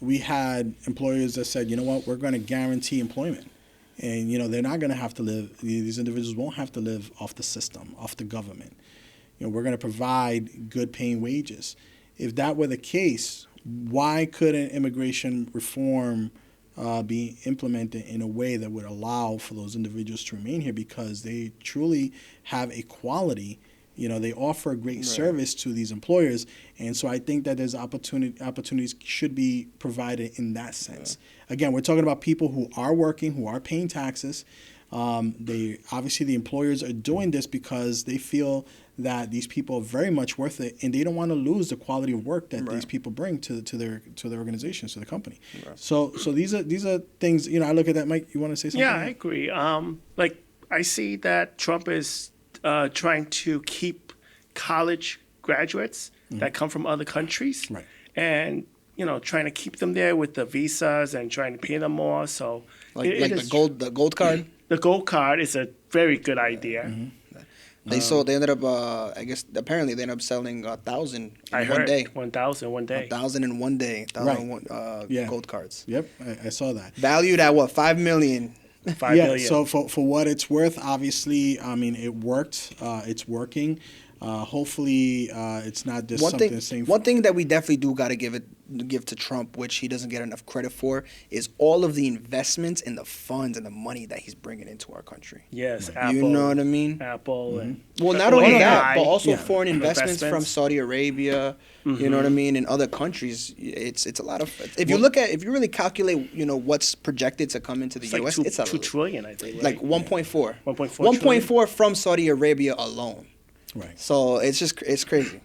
we had employers that said, we're going to guarantee employment, and they're not going to have to live. These individuals won't have to live off the system, off the government. We're going to provide good paying wages. If that were the case, why couldn't immigration reform be implemented in a way that would allow for those individuals to remain here, because they truly have a quality, they offer a great service to these employers. And so I think that there's opportunities should be provided in that sense. Yeah. Again, we're talking about people who are working, who are paying taxes. Obviously the employers are doing this because they feel that these people are very much worth it, and they don't want to lose the quality of work that these people bring to their organizations, to the company. Right. So these are things, I look at that. Mike, you want to say something? Yeah, I agree. I see that Trump is trying to keep college graduates that come from other countries, and trying to keep them there with the visas and trying to pay them more. So the gold card. The gold card is a very good idea. Mm-hmm. They ended up, apparently they ended up selling 1,000 in one day. 1,000 one day. 1,000 in one day. Gold cards. Yep, I saw that. Valued at what, $5 million? $5 million. So for what it's worth, obviously, it worked. It's working. Hopefully, it's not just the same. One thing that we definitely do got to give to Trump, which he doesn't get enough credit for, is all of the investments and the funds and the money that he's bringing into our country. Yes, Apple. You know what I mean? Apple. And not only that, but also foreign investments from Saudi Arabia. Mm-hmm. You know what I mean? In other countries, it's a lot of. If you really calculate, what's projected to come into the U.S., it's $2 trillion, I think. Like 1.4. 1.4 from Saudi Arabia alone. Right. So it's crazy,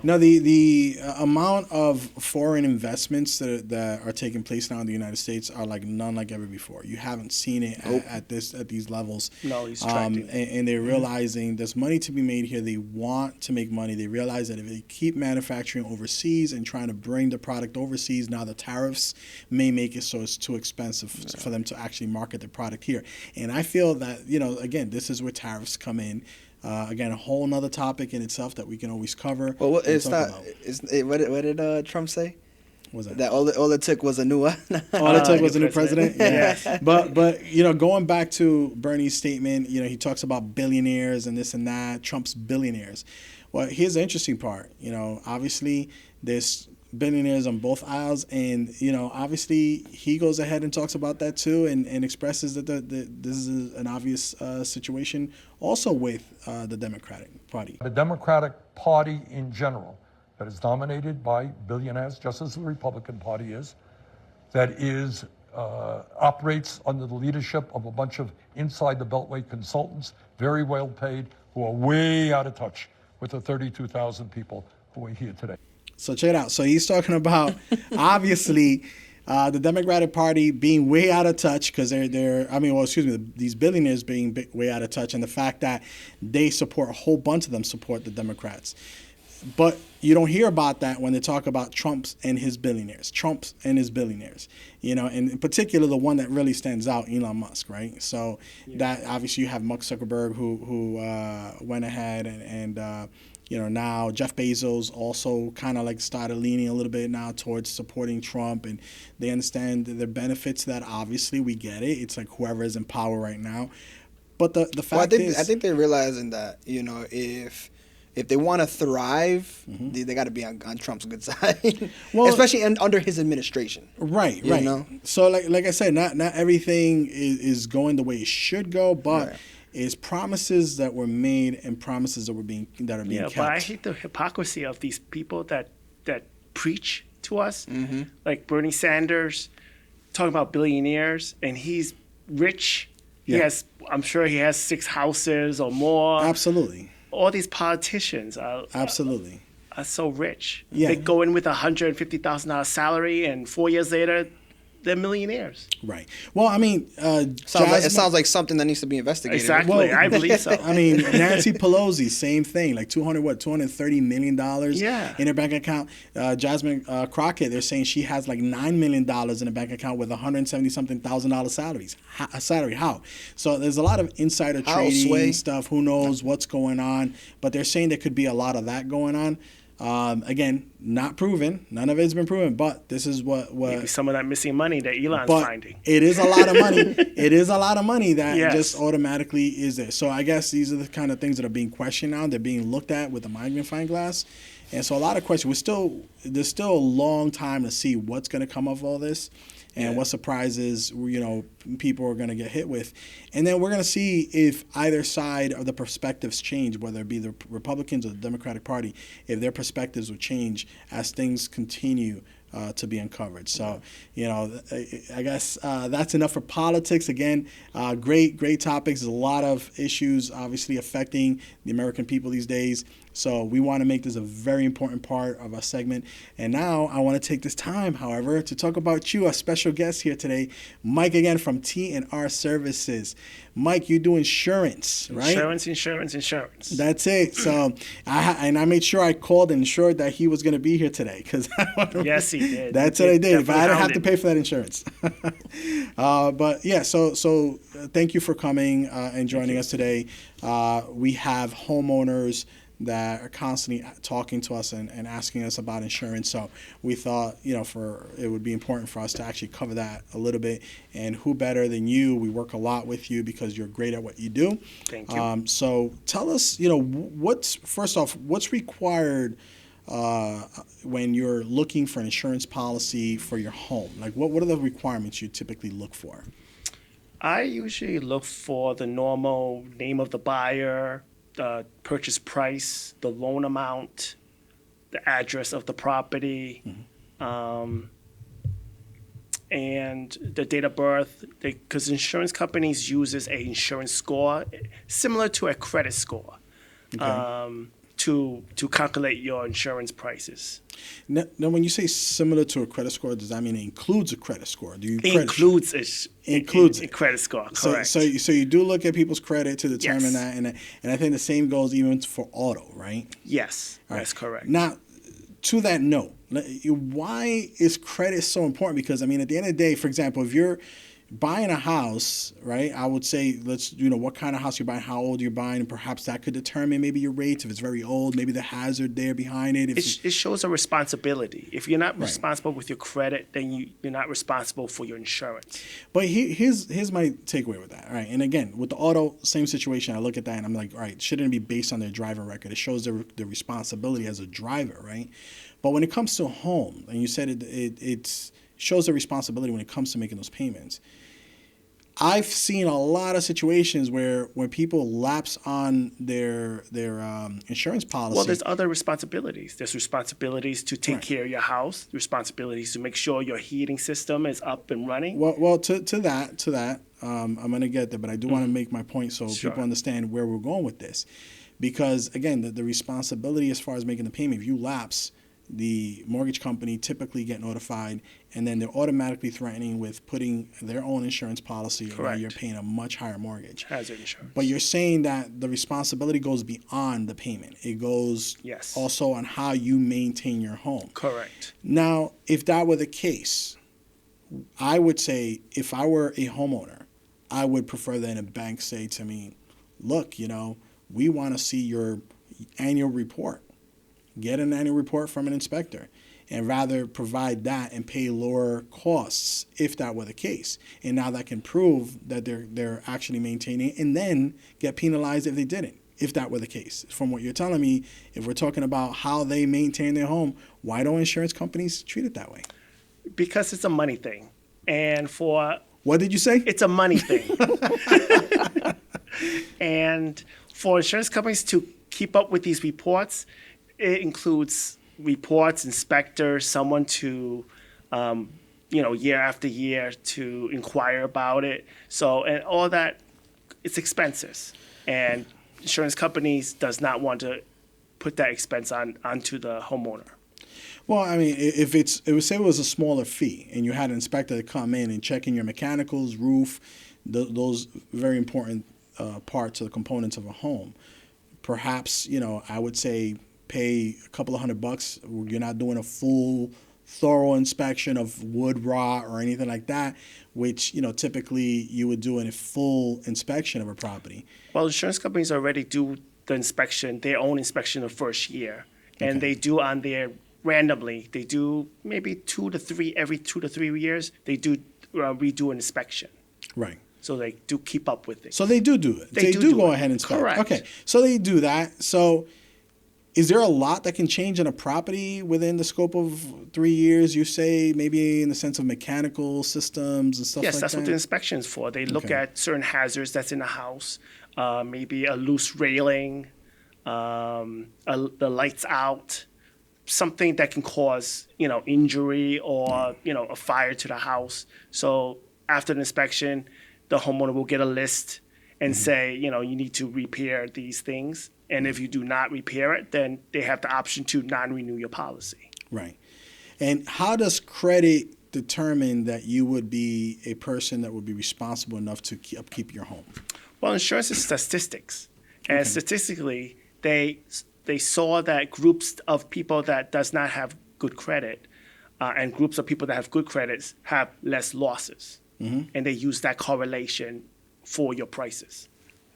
Now the amount of foreign investments that are taking place now in the United States are like none like ever before. You haven't seen it at these levels. No, he's tracking. And they're realizing there's money to be made here. They want to make money. They realize that if they keep manufacturing overseas and trying to bring the product overseas, now the tariffs may make it so it's too expensive for them to actually market the product here. And I feel that, again, this is where tariffs come in. Again, a whole nother topic in itself that we can always cover. Well, what did Trump say? What was that? That all it took was a new all it took was a new president. Yeah. But going back to Bernie's statement, he talks about billionaires and this and that. Trump's billionaires. Well, here's the interesting part. Obviously there's billionaires on both aisles, and obviously he goes ahead and talks about that too, and expresses that this is an obvious situation also with the Democratic Party. The Democratic Party in general, that is dominated by billionaires, just as the Republican Party is, that is operates under the leadership of a bunch of inside the Beltway consultants, very well paid, who are way out of touch with the 32,000 people who are here today. So check it out. So he's talking about, obviously, the Democratic Party being way out of touch because these billionaires being way out of touch, and the fact that they support, a whole bunch of them support the Democrats. But you don't hear about that when they talk about Trump and his billionaires. You know, and in particular, the one that really stands out, Elon Musk, right? So that obviously you have Mark Zuckerberg who went ahead and you know, now Jeff Bezos also kind of like started leaning a little bit now towards supporting Trump, and they understand the benefits that obviously we get it. It's like whoever is in power right now. But the fact I think they're realizing that, you know, if they want to thrive, they got to be on Trump's good side, well, especially under his administration. Right. You know? So like I said, not everything is going the way it should go, but it's promises that were made and promises that are being kept. But I hate the hypocrisy of these people that preach to us, like Bernie Sanders, talking about billionaires, and he's rich. I'm sure he has 6 houses or more. Absolutely. All these politicians are so rich. Yeah. They go in with a $150,000 salary, and 4 years later, they're millionaires. Right. Well, I mean, it sounds like something that needs to be investigated. Exactly. I believe so. I mean, Nancy Pelosi, same thing, like $230 million in her bank account. Jasmine Crockett, they're saying she has like $9 million in a bank account with $170-something thousand salary. How? So there's a lot of insider trading stuff. Who knows what's going on? But they're saying there could be a lot of that going on. Again, not proven. None of it's been proven, but this is what maybe some of that missing money that Elon's finding. It is a lot of money. It is a lot of money that just automatically is there. So I guess these are the kind of things that are being questioned now. They're being looked at with a magnifying glass. And so a lot of questions. There's still a long time to see what's going to come of all this and what surprises, you know, people are going to get hit with. And then we're going to see if either side of the perspectives change, whether it be the Republicans or the Democratic Party, if their perspectives will change as things continue to be uncovered. So, you know, I guess that's enough for politics. Again, great topics. There's a lot of issues obviously affecting the American people these days. So we want to make this a very important part of our segment. And now I want to take this time, however, to talk about you, a special guest here today, Mike, again, from T&R Services. Mike, you do insurance, right? Insurance. That's it. So I made sure I called and ensured that he was going to be here today. Yes, he did. That's what I did. But I didn't have to pay for that insurance. But yeah, so thank you for coming and joining us today. We have homeowners that are constantly talking to us and asking us about insurance. So we thought, you know, it would be important for us to actually cover that a little bit. And who better than you? We work a lot with you because you're great at what you do. Thank you. So tell us, you know, what's required when you're looking for an insurance policy for your home? Like, what are the requirements you typically look for? I usually look for the normal name of the buyer, the purchase price, the loan amount, the address of the property, and the date of birth. Because insurance companies uses an insurance score similar to a credit score to calculate your insurance prices. Now, when you say similar to a credit score, does that mean it includes a credit score? Includes a credit score, correct. So you do look at people's credit to determine that, and I think the same goes even for auto, right? Yes, that's correct. Now, to that note, why is credit so important? Because, I mean, at the end of the day, for example, if you're buying a house, right, I would say what kind of house you're buying, how old you're buying, and perhaps that could determine maybe your rates. If it's very old, maybe the hazard there behind it. It shows a responsibility. If you're not responsible with your credit, then you're not responsible for your insurance. But here's my takeaway with that. All right, and again, with the auto, same situation. I look at that and I'm like, all right, shouldn't it be based on their driver record? It shows the responsibility as a driver, right? But when it comes to home, and you said it shows the responsibility when it comes to making those payments. I've seen a lot of situations where when people lapse on their insurance policy. Well, there's other responsibilities. There's responsibilities to take care of your house, responsibilities to make sure your heating system is up and running. Well, to that, I'm going to get there, but I do want to make my point so people understand where we're going with this. because again, the responsibility as far as making the payment, if you lapse, the mortgage company typically get notified, and then they're automatically threatening with putting their own insurance policy, and now Correct. you're paying a much higher mortgage. Hazard insurance. But you're saying that the responsibility goes beyond the payment. It goes Yes. also on how you maintain your home. Correct. Now, if that were the case, I would say if I were a homeowner, I would prefer that a bank say to me, look, we want to see your annual report. Get an annual report from an inspector, and rather provide that and pay lower costs if that were the case. And now that can prove that they're actually maintaining, and then get penalized if they didn't, if that were the case. From what you're telling me, if we're talking about how they maintain their home, why don't insurance companies treat it that way? Because it's a money thing. And what did you say? It's a money thing. And for insurance companies to keep up with these reports, it includes reports, inspectors, someone to, year after year to inquire about it. So, and all that, it's expenses. And insurance companies does not want to put that expense onto the homeowner. Well, I mean, if say it was a smaller fee, and you had an inspector to come in and check in your mechanicals, roof, those very important parts of the components of a home, perhaps, I would say pay a couple of $100. You're not doing a full, thorough inspection of wood rot or anything like that, which, typically you would do in a full inspection of a property. Well, insurance companies already do the inspection, their own inspection the first year. And Okay. they do on their randomly. They do maybe every 2 to 3 years, they do redo an inspection. Right. So they do keep up with it. So they do it. They do go ahead and inspect. Correct. Okay. So they do that. So is there a lot that can change in a property within the scope of 3 years, you say, maybe in the sense of mechanical systems and stuff like that? Yes, that's what the inspection is for. They look Okay. at certain hazards that's in the house, maybe a loose railing, the lights out, something that can cause, injury or, a fire to the house. So after the inspection, the homeowner will get a list and say, you need to repair these things. And if you do not repair it, then they have the option to non-renew your policy. Right. And how does credit determine that you would be a person that would be responsible enough to upkeep your home? Well, insurance is statistics. And statistically, they saw that groups of people that does not have good credit and groups of people that have good credits have less losses. Mm-hmm. And they use that correlation for your prices.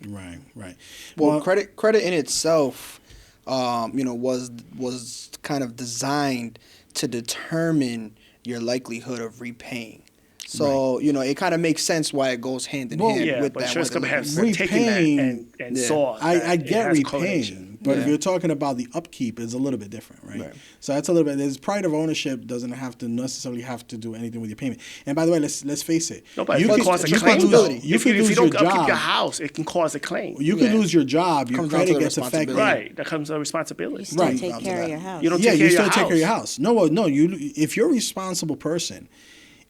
Right, right. Well, credit in itself, was kind of designed to determine your likelihood of repaying. So, it kind of makes sense why it goes hand in hand with but that. insurance company has Repaying- taken that and saw that I it get has repaying, correlation. but if Yeah. you're talking about the upkeep, it's a little bit different, right? So that's a little bit. There's pride of ownership doesn't have to necessarily have to do anything with your payment. And by the way, let's face it. No, but you it can could- cause a you claim. could though. lose- you If could you lose don't your upkeep your job. house, it can cause a claim. You could lose your job. Your Comes down to credit the gets affected. responsibility. Right, that comes a responsibility. You still Right. take care of your house. You don't Yeah, take you care still of your take house. care of your house. No. If you're a responsible person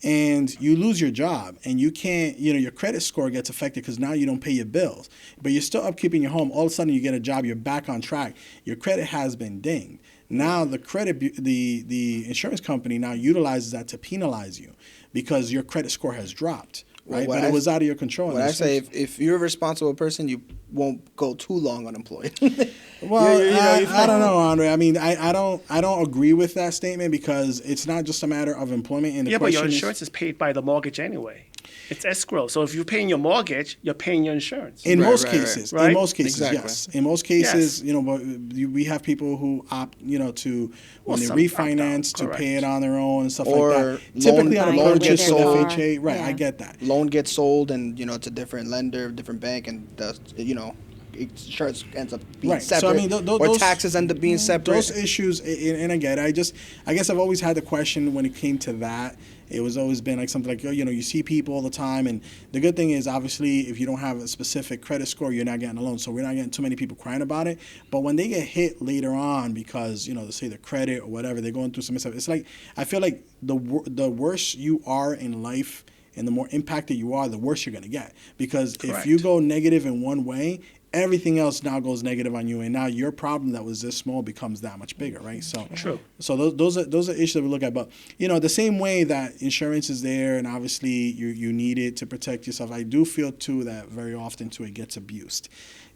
and you lose your job and you can't, your credit score gets affected because now you don't pay your bills, but you're still upkeeping your home. All of a sudden you get a job, you're back on track. Your credit has been dinged. Now the insurance company now utilizes that to penalize you because your credit score has dropped. Right, Well, but it was out of your control. in When a I say sense. if you're a responsible person, you won't go too long unemployed. Well, You're I don't know, Andre. I mean, I don't agree with that statement because it's not just a matter of employment. And the Yeah, but your question insurance is paid by the mortgage anyway. It's escrow. So if you're paying your mortgage, you're paying your insurance. in Right, most right, cases, right. in most cases, Exactly. yes. In most cases, Yes. but we have people who opt, to when they some opt out, refinance to pay it correct. on their own and stuff Or like loan- that. Typically on a loan purchase gets with sold. FHA, right? Yeah. I get that. Loan gets sold, and it's a different lender, different bank, and insurance ends up being Right. separate. So I mean, or those taxes end up being separate. Those issues, and I get it. I guess I've always had the question when it came to that. It was always been like something like, you see people all the time. And the good thing is, obviously, if you don't have a specific credit score, you're not getting a loan. So we're not getting too many people crying about it. But when they get hit later on because, they say the credit or whatever, they're going through some stuff. It's like, I feel like the worse you are in life and the more impacted you are, the worse you're going to get. Because if you Correct. go negative in one way, everything else now goes negative on you, and now your problem that was this small becomes that much bigger, right? So True. So those are issues that we look at. But the same way that insurance is there, and obviously you need it to protect yourself. I do feel too that very often too it gets abused,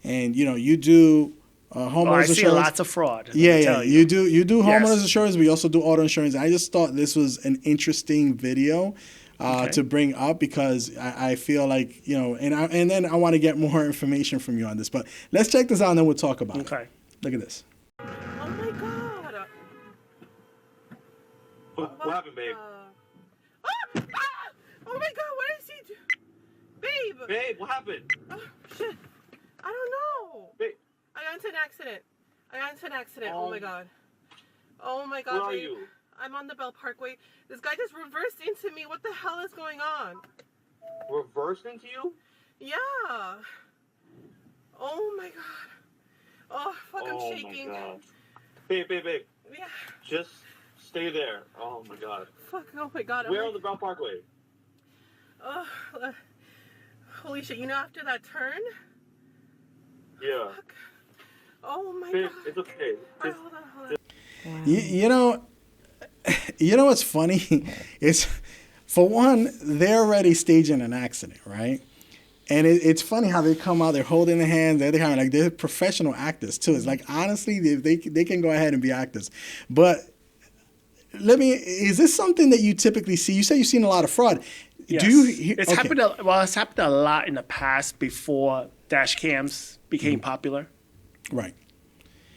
and you do. Homeowners I see insurance. lots of fraud. Yeah. You do homeowners Yes. insurance. We also do auto insurance. I just thought this was an interesting video to bring up because I feel like and then I want to get more information from you on this. But let's check this out and then we'll talk about it. Okay. Look at this. Oh my god. What happened, babe? Oh my god, what did I see? Babe. Babe, what happened? Oh, shit. I don't know. Babe. I got into an accident. Oh my god. Oh my god, Where are babe. you? I'm on the Bell Parkway. This guy just reversed into me. What the hell is going on? Reversed into you? Yeah. Oh my god. Oh, fuck, I'm shaking. My god. Babe. Yeah. Just stay there. Oh my god. Fuck, oh my god. Where on the Bell Parkway? Holy shit, after that turn? Yeah. Fuck. Oh my Babe, god. it's okay. Alright, hold on. You know what's funny? It's for one, they're already staging an accident, right? And it's funny how they come out, they're holding their hands, they're professional actors too. It's like, honestly, they can go ahead and be actors. But is this something that you typically see? You say you've seen a lot of fraud. Yes. It's happened a lot in the past before dash cams became popular. Right.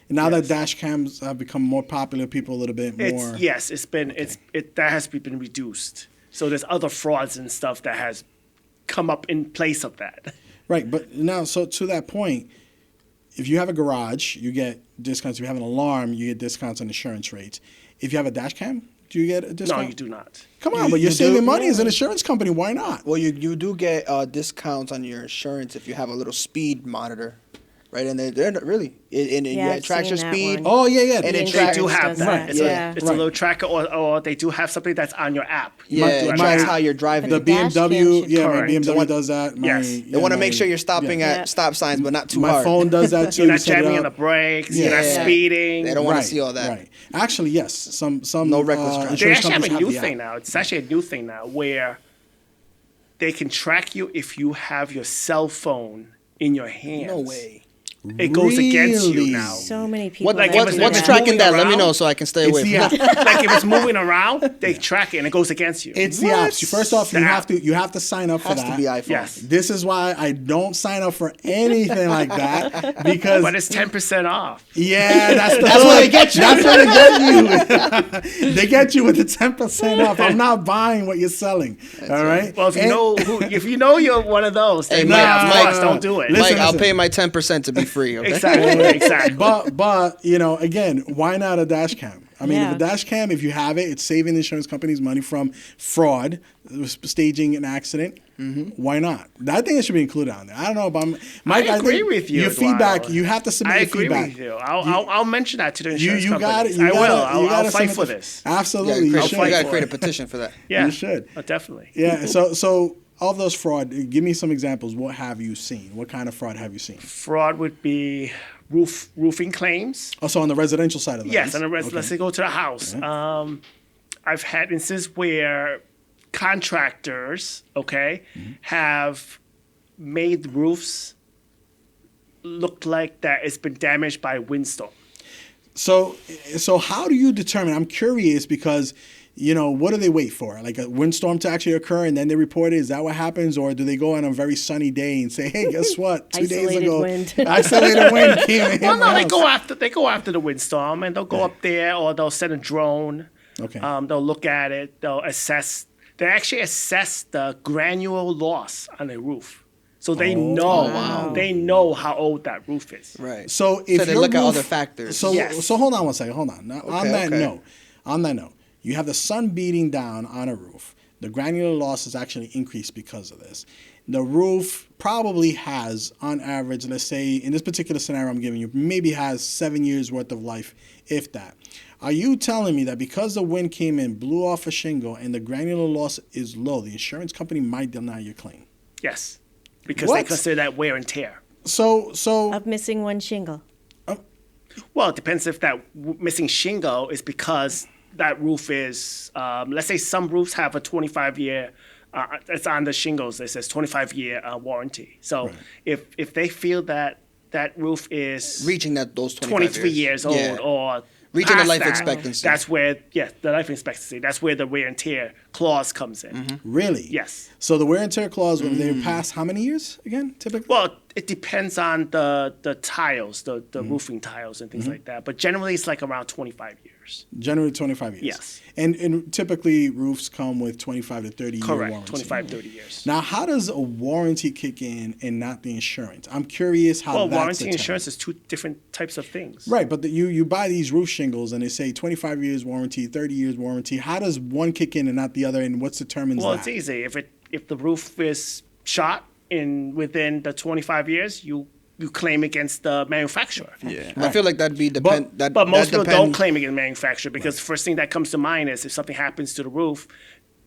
And now that dash cams have become more popular, people a little bit more. That has been reduced. So there's other frauds and stuff that has come up in place of that. Right, but now, so to that point, if you have a garage, you get discounts. If you have an alarm, you get discounts on insurance rates. If you have a dash cam, do you get a discount? No, you do not. Come on, but you're saving money as an insurance company. Why not? Well, you do get discounts on your insurance if you have a little speed monitor. Right, and they're not really, it tracks your speed. Oh, yeah. And they do have that. It's a little tracker, or they do have something that's on your app. Yeah, that's how you're driving. The BMW, my BMW does that. They want to make sure you're stopping at stop signs, but not too My hard. phone does that too. You're not jamming on the brakes. You're not speeding. They don't want to see all that. Right. Actually, yes. Some no reckless driving. They actually have a new thing now. It's actually a new thing now where they can track you if you have your cell phone in your hands. No way. It goes against you now. So many people. What's tracking that? Let me know so I can stay away from it. Like if it's moving around, they track it and it goes against you. It's the apps. First off, you have to sign up for that. Has to be iPhone. Yes. This is why I don't sign up for anything like that because. But it's 10% off. Yeah, that's where they get you. That's where they get you. They get you with the 10% off. I'm not buying what you're selling. All right. Well, if you know you're one of those, then Mike, don't do it. Mike, I'll pay my 10% to be free. Okay? Exactly. But again, why not a dash cam? I mean, if a dash cam, if you have it, it's saving the insurance companies money from fraud, staging an accident. Why not? I think it should be included on there. I don't know, but Mike, I agree with you. Your feedback, you have to submit your feedback. I agree with you. I'll mention that to the insurance companies. I will. I'll fight for this. Absolutely, you got to create a petition for that. Yeah, you should. Definitely. Yeah. So. Of those fraud, give me some examples. What have you seen? What kind of fraud have you seen? Fraud would be roofing claims. Also on the residential side of that? Yes, on the let's say go to the house. Yeah. I've had instances where contractors, have made roofs look like that it's been damaged by a windstorm. So how do you determine? I'm curious because what do they wait for? Like a windstorm to actually occur and then they report it? Is that what happens? Or do they go on a very sunny day and say, hey, guess what? 2 days ago, isolated wind came in. Well, no, they go after the windstorm and they'll go up there or they'll send a drone. Okay. They'll look at it. They'll assess. They actually assess the granular loss on the roof. So they they know how old that roof is. Right. So if they look at other factors. So hold on one second. Hold on. Now, on that note, you have the sun beating down on a roof. The granular loss is actually increased because of this. The roof probably has, on average, let's say, in this particular scenario I'm giving you, maybe has 7 years worth of life, if that. Are you telling me that because the wind came in, blew off a shingle, and the granular loss is low, the insurance company might deny your claim? Yes, because they consider that wear and tear. So of missing one shingle. Well, it depends if that missing shingle is because that roof is, let's say some roofs have a 25-year, it's on the shingles, it says 25-year warranty. So if they feel that that roof is reaching those 23 years old or reaching the life that, expectancy. that's where, the life expectancy, that's where the wear and tear clause comes in. Really? Yes. So the wear and tear clause, when they pass how many years again, typically? Well, it depends on the tiles, the roofing tiles and things like that. But generally, it's like around 25 years. Generally 25 years. Yes. And typically, roofs come with 25 to 30 year Correct, warranty. 25, 30 years. Now, how does a warranty kick in and not the insurance? I'm curious how that's warranty determined. insurance is two different types of things. Right, but you buy these roof shingles and they say 25 years warranty, 30 years warranty. How does one kick in and not the other, and what's determines Well, that? it's easy. If the roof is shot within the 25 years, you claim against the manufacturer. Yeah, I feel like that'd be But most people don't claim against the manufacturer because the first thing that comes to mind is if something happens to the roof,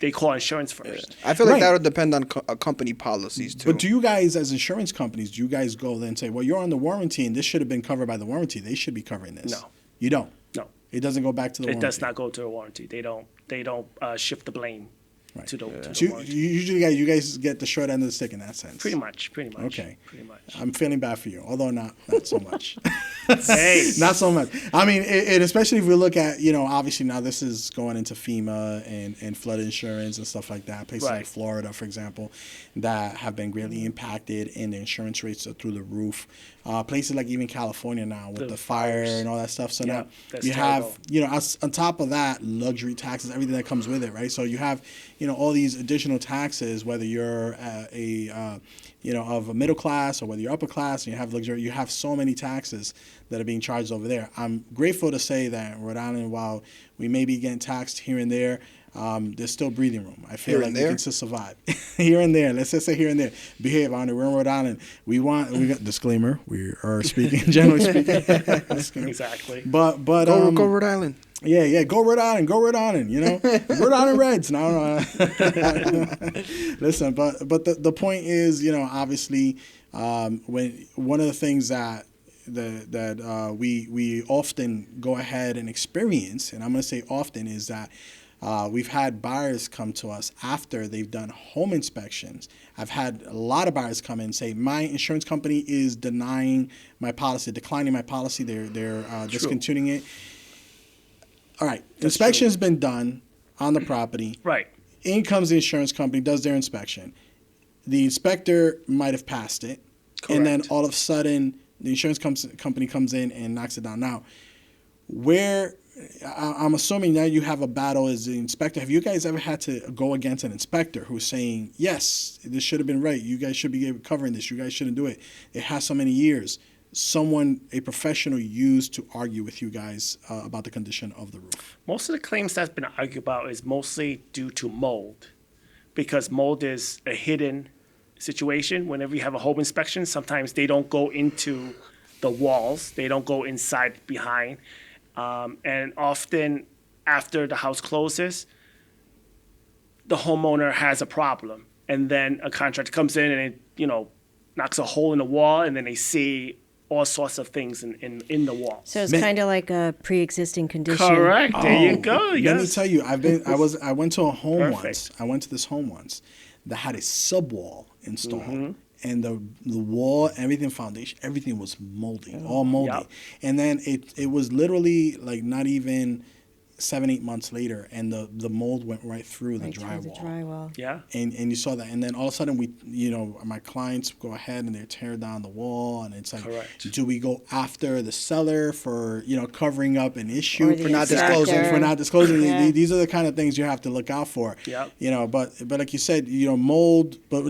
they call insurance first. I feel like that would depend on company policies too. But do you guys, as insurance companies, do you guys go then and say, well, you're on the warranty and this should have been covered by the warranty. They should be covering this. No. You don't? No. It doesn't go back to the warranty? It does not go to the warranty. They don't shift the blame to the So warranty. usually, you guys get the short end of the stick in that sense. Pretty much. Okay. Pretty much. I'm feeling bad for you, although not so much. Hey. Not so much. I mean, and especially if we look at, obviously now this is going into FEMA and flood insurance and stuff like that. Places like Florida, for example, that have been greatly impacted and the insurance rates are through the roof. Places like even California now with the fire and all that stuff. So now you have, on top of that, luxury taxes, everything that comes with it, right? So you have, all these additional taxes, whether you're of a middle class or whether you're upper class and you have luxury, you have so many taxes that are being charged over there. I'm grateful to say that in Rhode Island, while we may be getting taxed here and there, there's still breathing room. I feel like we can still survive. Here and there. Let's just say here and there. Behave, Arnie. We're in Rhode Island. We got disclaimer. We are speaking, generally speaking. Exactly. But go Rhode Island. Yeah, go Rhode Island, Rhode Island Reds. No. Listen, but the point is, obviously, when one of the things that we often go ahead and experience, and I'm going to say often, is that we've had buyers come to us after they've done home inspections. I've had a lot of buyers come in and say, my insurance company is denying my policy, declining my policy. They're discontinuing it. All right, inspection's been done on the property. Right. In comes the insurance company, does their inspection. The inspector might have passed it. Correct. And then all of a sudden, the insurance company comes in and knocks it down. Now, I'm assuming now you have a battle as the inspector. Have you guys ever had to go against an inspector who's saying, yes, this should have been right. You guys should be covering this. You guys shouldn't do it. It has so many years. A professional used to argue with you guys about the condition of the roof? Most of the claims that's been argued about is mostly due to mold, because mold is a hidden situation. Whenever you have a home inspection, sometimes they don't go into the walls. They don't go inside behind. And often after the house closes, the homeowner has a problem. And then a contractor comes in and it, knocks a hole in the wall, and then they see all sorts of things in the wall. So it's kind of like a pre-existing condition. Correct. There you go. Let me tell you, I went to a home once. I went to this home once that had a subwall installed. And the wall, everything, foundation, everything was moldy, all moldy. Yep. And then it was literally like not even 7-8 months later, and the mold went right through the drywall. Yeah. And you saw that. And then all of a sudden my clients go ahead and they tear down the wall, and it's like, correct. Do we go after the seller for, covering up an issue? For not disclosing. Yeah. These are the kind of things you have to look out for. Yep. But like you said, mold, but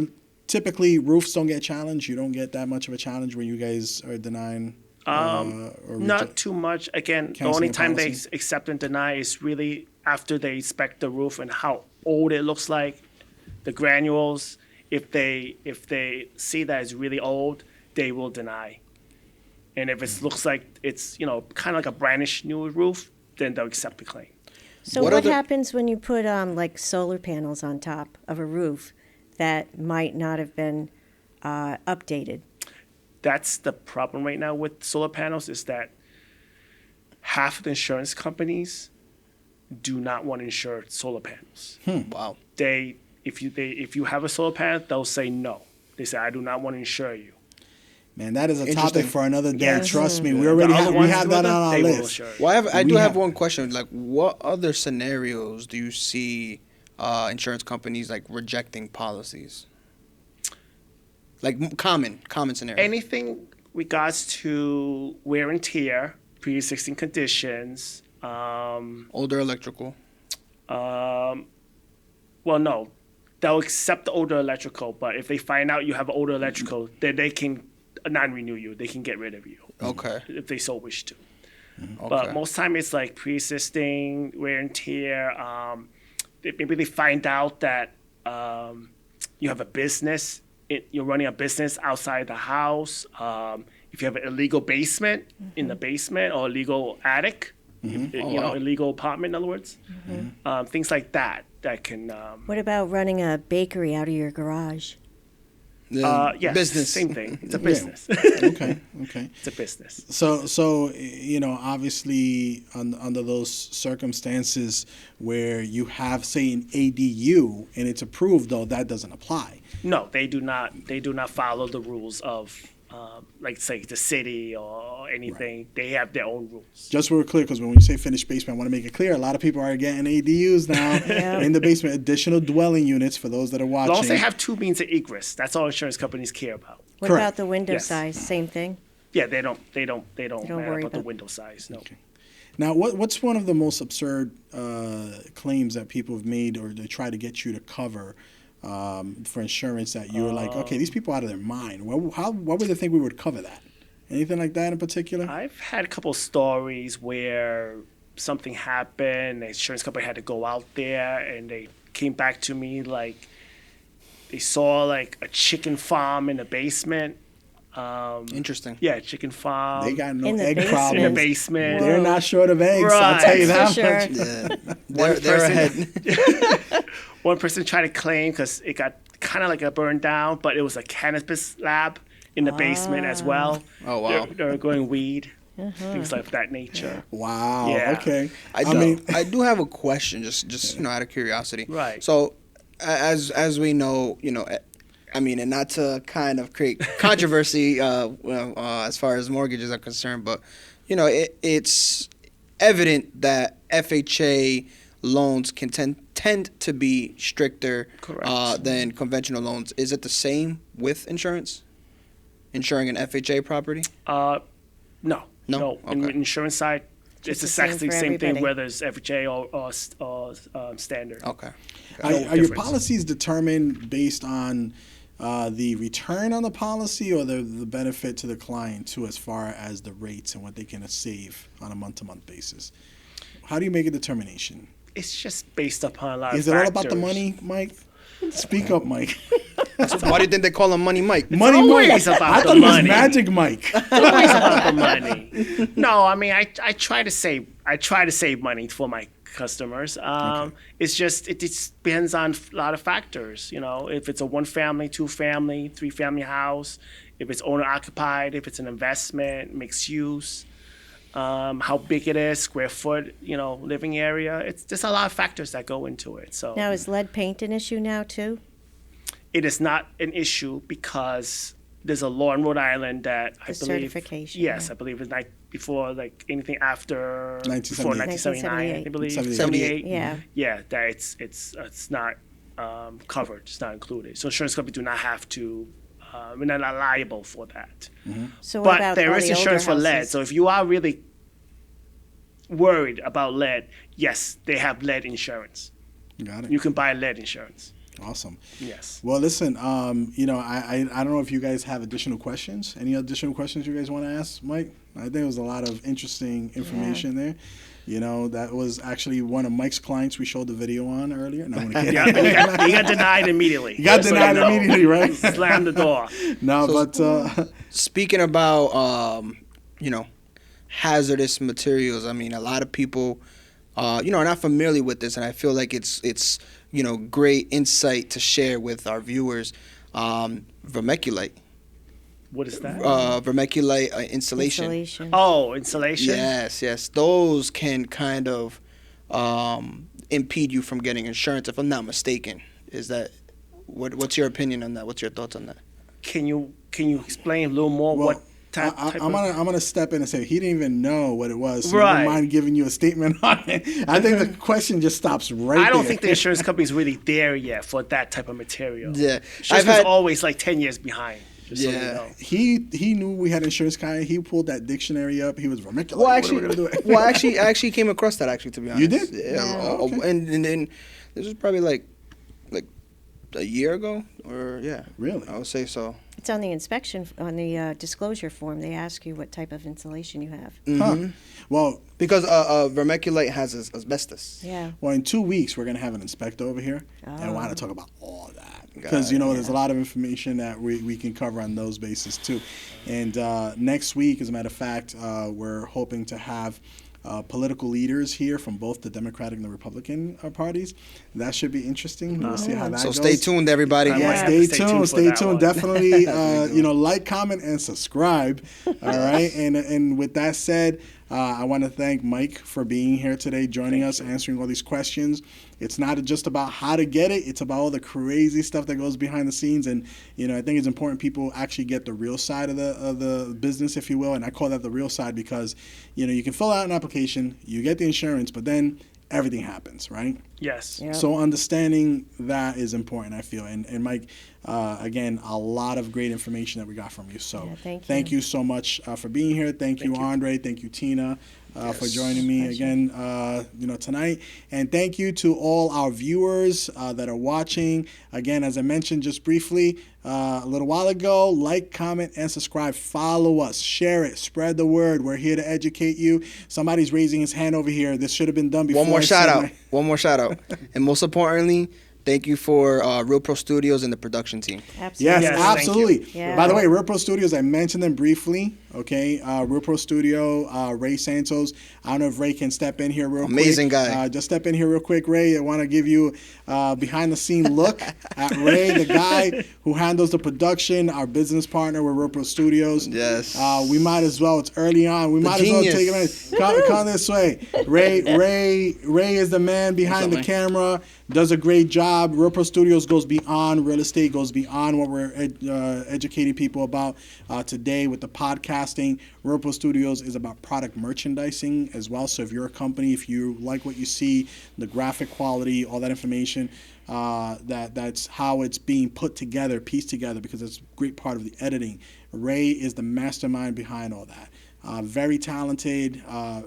typically roofs don't get challenged. You don't get that much of a challenge when you guys are denying. Not too much. Again, the only time they accept and deny is really after they inspect the roof and how old it looks like, the granules. If they see that it's really old, they will deny. And if it looks like it's kind of like a brandish new roof, then they'll accept the claim. So what happens when you put like solar panels on top of a roof that might not have been updated? that's the problem right now with solar panels, is that half of the insurance companies do not want to insure solar panels. Wow. If you have a solar panel, they'll say no. They say, I do not want to insure you. Man, that is a Interesting. topic for another day. Yes. Trust me, we The already other have, we ones have do that that, on our they will list. insure. Well, I We do have have- one question. Like, what other scenarios do you see insurance companies like rejecting policies? Like common scenarios. Anything regards to wear and tear, pre-existing conditions. Older electrical. Well, no. They'll accept the older electrical, but if they find out you have older electrical, then they can non-renew you. They can get rid of you. Okay. If they so wish to. Okay. But most time it's like pre-existing wear and tear. Maybe they find out that you have a business. You're running a business outside the house. If you have an illegal basement in the basement or illegal attic, illegal apartment, in other words, things like that can. What about running a bakery out of your garage? Yes, business. same thing. It's a business. Okay. It's a business. So obviously under those circumstances where you have, say, an ADU and it's approved, though, that doesn't apply. No, they do not. They do not follow the rules of, like, say, the city or anything. Right. They have their own rules. Just so we're clear, because when you say finished basement, I want to make it clear. A lot of people are getting ADUs now in the basement, additional dwelling units for those that are watching. As long as they have two means of egress, that's all insurance companies care about. What about the window size? Same thing. Yeah, they don't matter worry about the about window size. No. Okay. Now, what's one of the most absurd claims that people have made, or they try to get you to cover for insurance, that you're like, okay, these people are out of their mind? What would they think we would cover that? Anything like that in particular? I've had a couple of stories where something happened, the insurance company had to go out there, and they came back to me like they saw like a chicken farm in the basement. Interesting. Yeah, chicken farm. They got no In the egg basement. problem. In the basement. They're not short of eggs. Right. I'll tell you that For sure. much. Yeah. They're ahead. One person tried to claim because it got kind of like a burned down, but it was a cannabis lab in the basement as well. Oh, wow. They were growing weed, things like that nature. Wow. Yeah. Okay. I do have a question, just out of curiosity. Right. So, as we know, and not to kind of create controversy, as far as mortgages are concerned, but it's evident that FHA loans can tend to be stricter than conventional loans. Is it the same with insurance? Insuring an FHA property? No. Okay. In the insurance side, it's the same exactly the for same thing, everybody. whether it's FHA or standard. Okay. Are your difference. policies determined based on the return on the policy, or the benefit to the client too, as far as the rates and what they can save on a month-to-month basis? How do you make a determination? It's just based upon a lot Is of it all factors. about the money, Mike? Speak up, Mike. So why do you think they call him Money Mike? Money Mike. always about I the thought it was money. Magic Mike. It's always about the money. No, I mean I try to save. I try to save money for my customers. It's just it depends on a lot of factors. If it's a 1-family, 2-family, 3-family house, if it's owner occupied, if it's an investment, mixed use, how big it is, square foot, living area. It's just a lot of factors that go into it. So Now, is lead paint an issue now too? it is not an issue because there's a law in Rhode Island that I believe. certification, Yes, yeah. I believe it's before anything after 1978. 1979. I believe 78. Yeah. Yeah, that it's not covered. It's not included. So insurance companies do not have to. We're not liable for that. So what But about there all is the older insurance for lead. houses? So if you are really worried about lead, yes, they have lead insurance. Got it. You can buy lead insurance. Awesome. Yes. Well, listen, I don't know if you guys have additional questions. Any additional questions you guys want to ask, Mike? I think it was a lot of interesting information there. That was actually one of Mike's clients we showed the video on earlier. No, I'm kidding. Yeah, he got denied immediately. You got denied immediately, right? Slammed the door. No, So, speaking about, hazardous materials, a lot of people, are not familiar with this, and I feel like it's great insight to share with our viewers. Vermiculite. What is that? Vermiculite installation. Oh, insulation. Yes. Those can kind of impede you from getting insurance, if I'm not mistaken. Is that what's your opinion on that? What's your thoughts on that? Can you explain a little more what type I'm gonna step in and say he didn't even know what it was. So Right. never mind giving you a statement on it. I think the question just stops right there. I don't think the insurance company's really there yet for that type of material. Yeah. Insurance is always like 10 years behind. Just so you know. He knew we had insurance guy. He pulled that dictionary up. He was vermiculite. Well, What are we gonna do? I actually came across that, to be honest. You did? Yeah. Okay. And then this was probably like a year ago, or Really? I would say so. It's on the inspection, on the disclosure form. They ask you what type of insulation you have. Mm-hmm. Well, because vermiculite has asbestos. Yeah. Well, in 2 weeks we're gonna have an inspector over here, and I want to talk about all of that because God, there's a lot of information that we can cover on those bases too. And next week, as a matter of fact, we're hoping to have political leaders here from both the Democratic and the Republican parties. That should be interesting. We'll see how that goes. So stay tuned, everybody. Stay tuned. Definitely, like, comment, and subscribe. All right. And with that said, I want to thank Mike for being here today, joining us, answering all these questions. It's not just about how to get it. It's about all the crazy stuff that goes behind the scenes. And, I think it's important people actually get the real side of the business, if you will. And I call that the real side because, you can fill out an application, you get the insurance, but then everything happens, right? Yes. Yep. So understanding that is important, I feel. And Mike, again, a lot of great information that we got from you. So thank you so much for being here. Thank you, Andre. Thank you, Tina, for joining me again, tonight. And thank you to all our viewers that are watching. Again, as I mentioned just briefly a little while ago, like, comment, and subscribe. Follow us. Share it. Spread the word. We're here to educate you. Somebody's raising his hand over here. This should have been done before. One more shout out. And most importantly, thank you for RealPro Studios and the production team. Absolutely. Yes, absolutely. Yeah. By the way, RealPro Studios, I mentioned them briefly. Okay, RealPro Studio, Ray Santos. I don't know if Ray can step in here real quick. Amazing guy. Just step in here real quick, Ray. I want to give you a behind-the-scene look at Ray, the guy who handles the production, our business partner with RealPro Studios. Yes. We might as well. It's early on. We might as well take it. Come this way. Ray is the man behind the camera. Does a great job. RealPro Studios goes beyond real estate, goes beyond what we're educating people about today with the podcasting. RealPro Studios is about product merchandising as well. So if you're a company, if you like what you see, the graphic quality, all that information, that's how it's being put together, pieced together, because it's a great part of the editing. Ray is the mastermind behind all that. Very talented,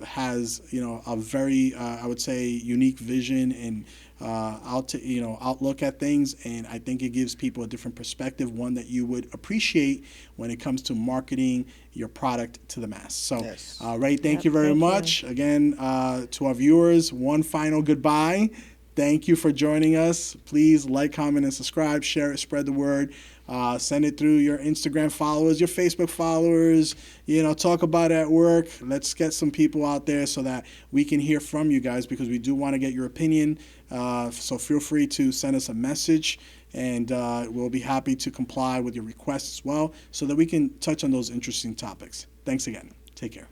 has a very I would say unique vision and outlook at things, and I think it gives people a different perspective, one that you would appreciate when it comes to marketing your product to the mass. So, Ray, thank you very much. Again, to our viewers, one final goodbye. Thank you for joining us. Please like, comment, and subscribe. Share it, spread the word. Send it through your Instagram followers, your Facebook followers. Talk about it at work. Let's get some people out there so that we can hear from you guys, because we do want to get your opinion. So feel free to send us a message, and we'll be happy to comply with your requests as well, so that we can touch on those interesting topics. Thanks again. Take care.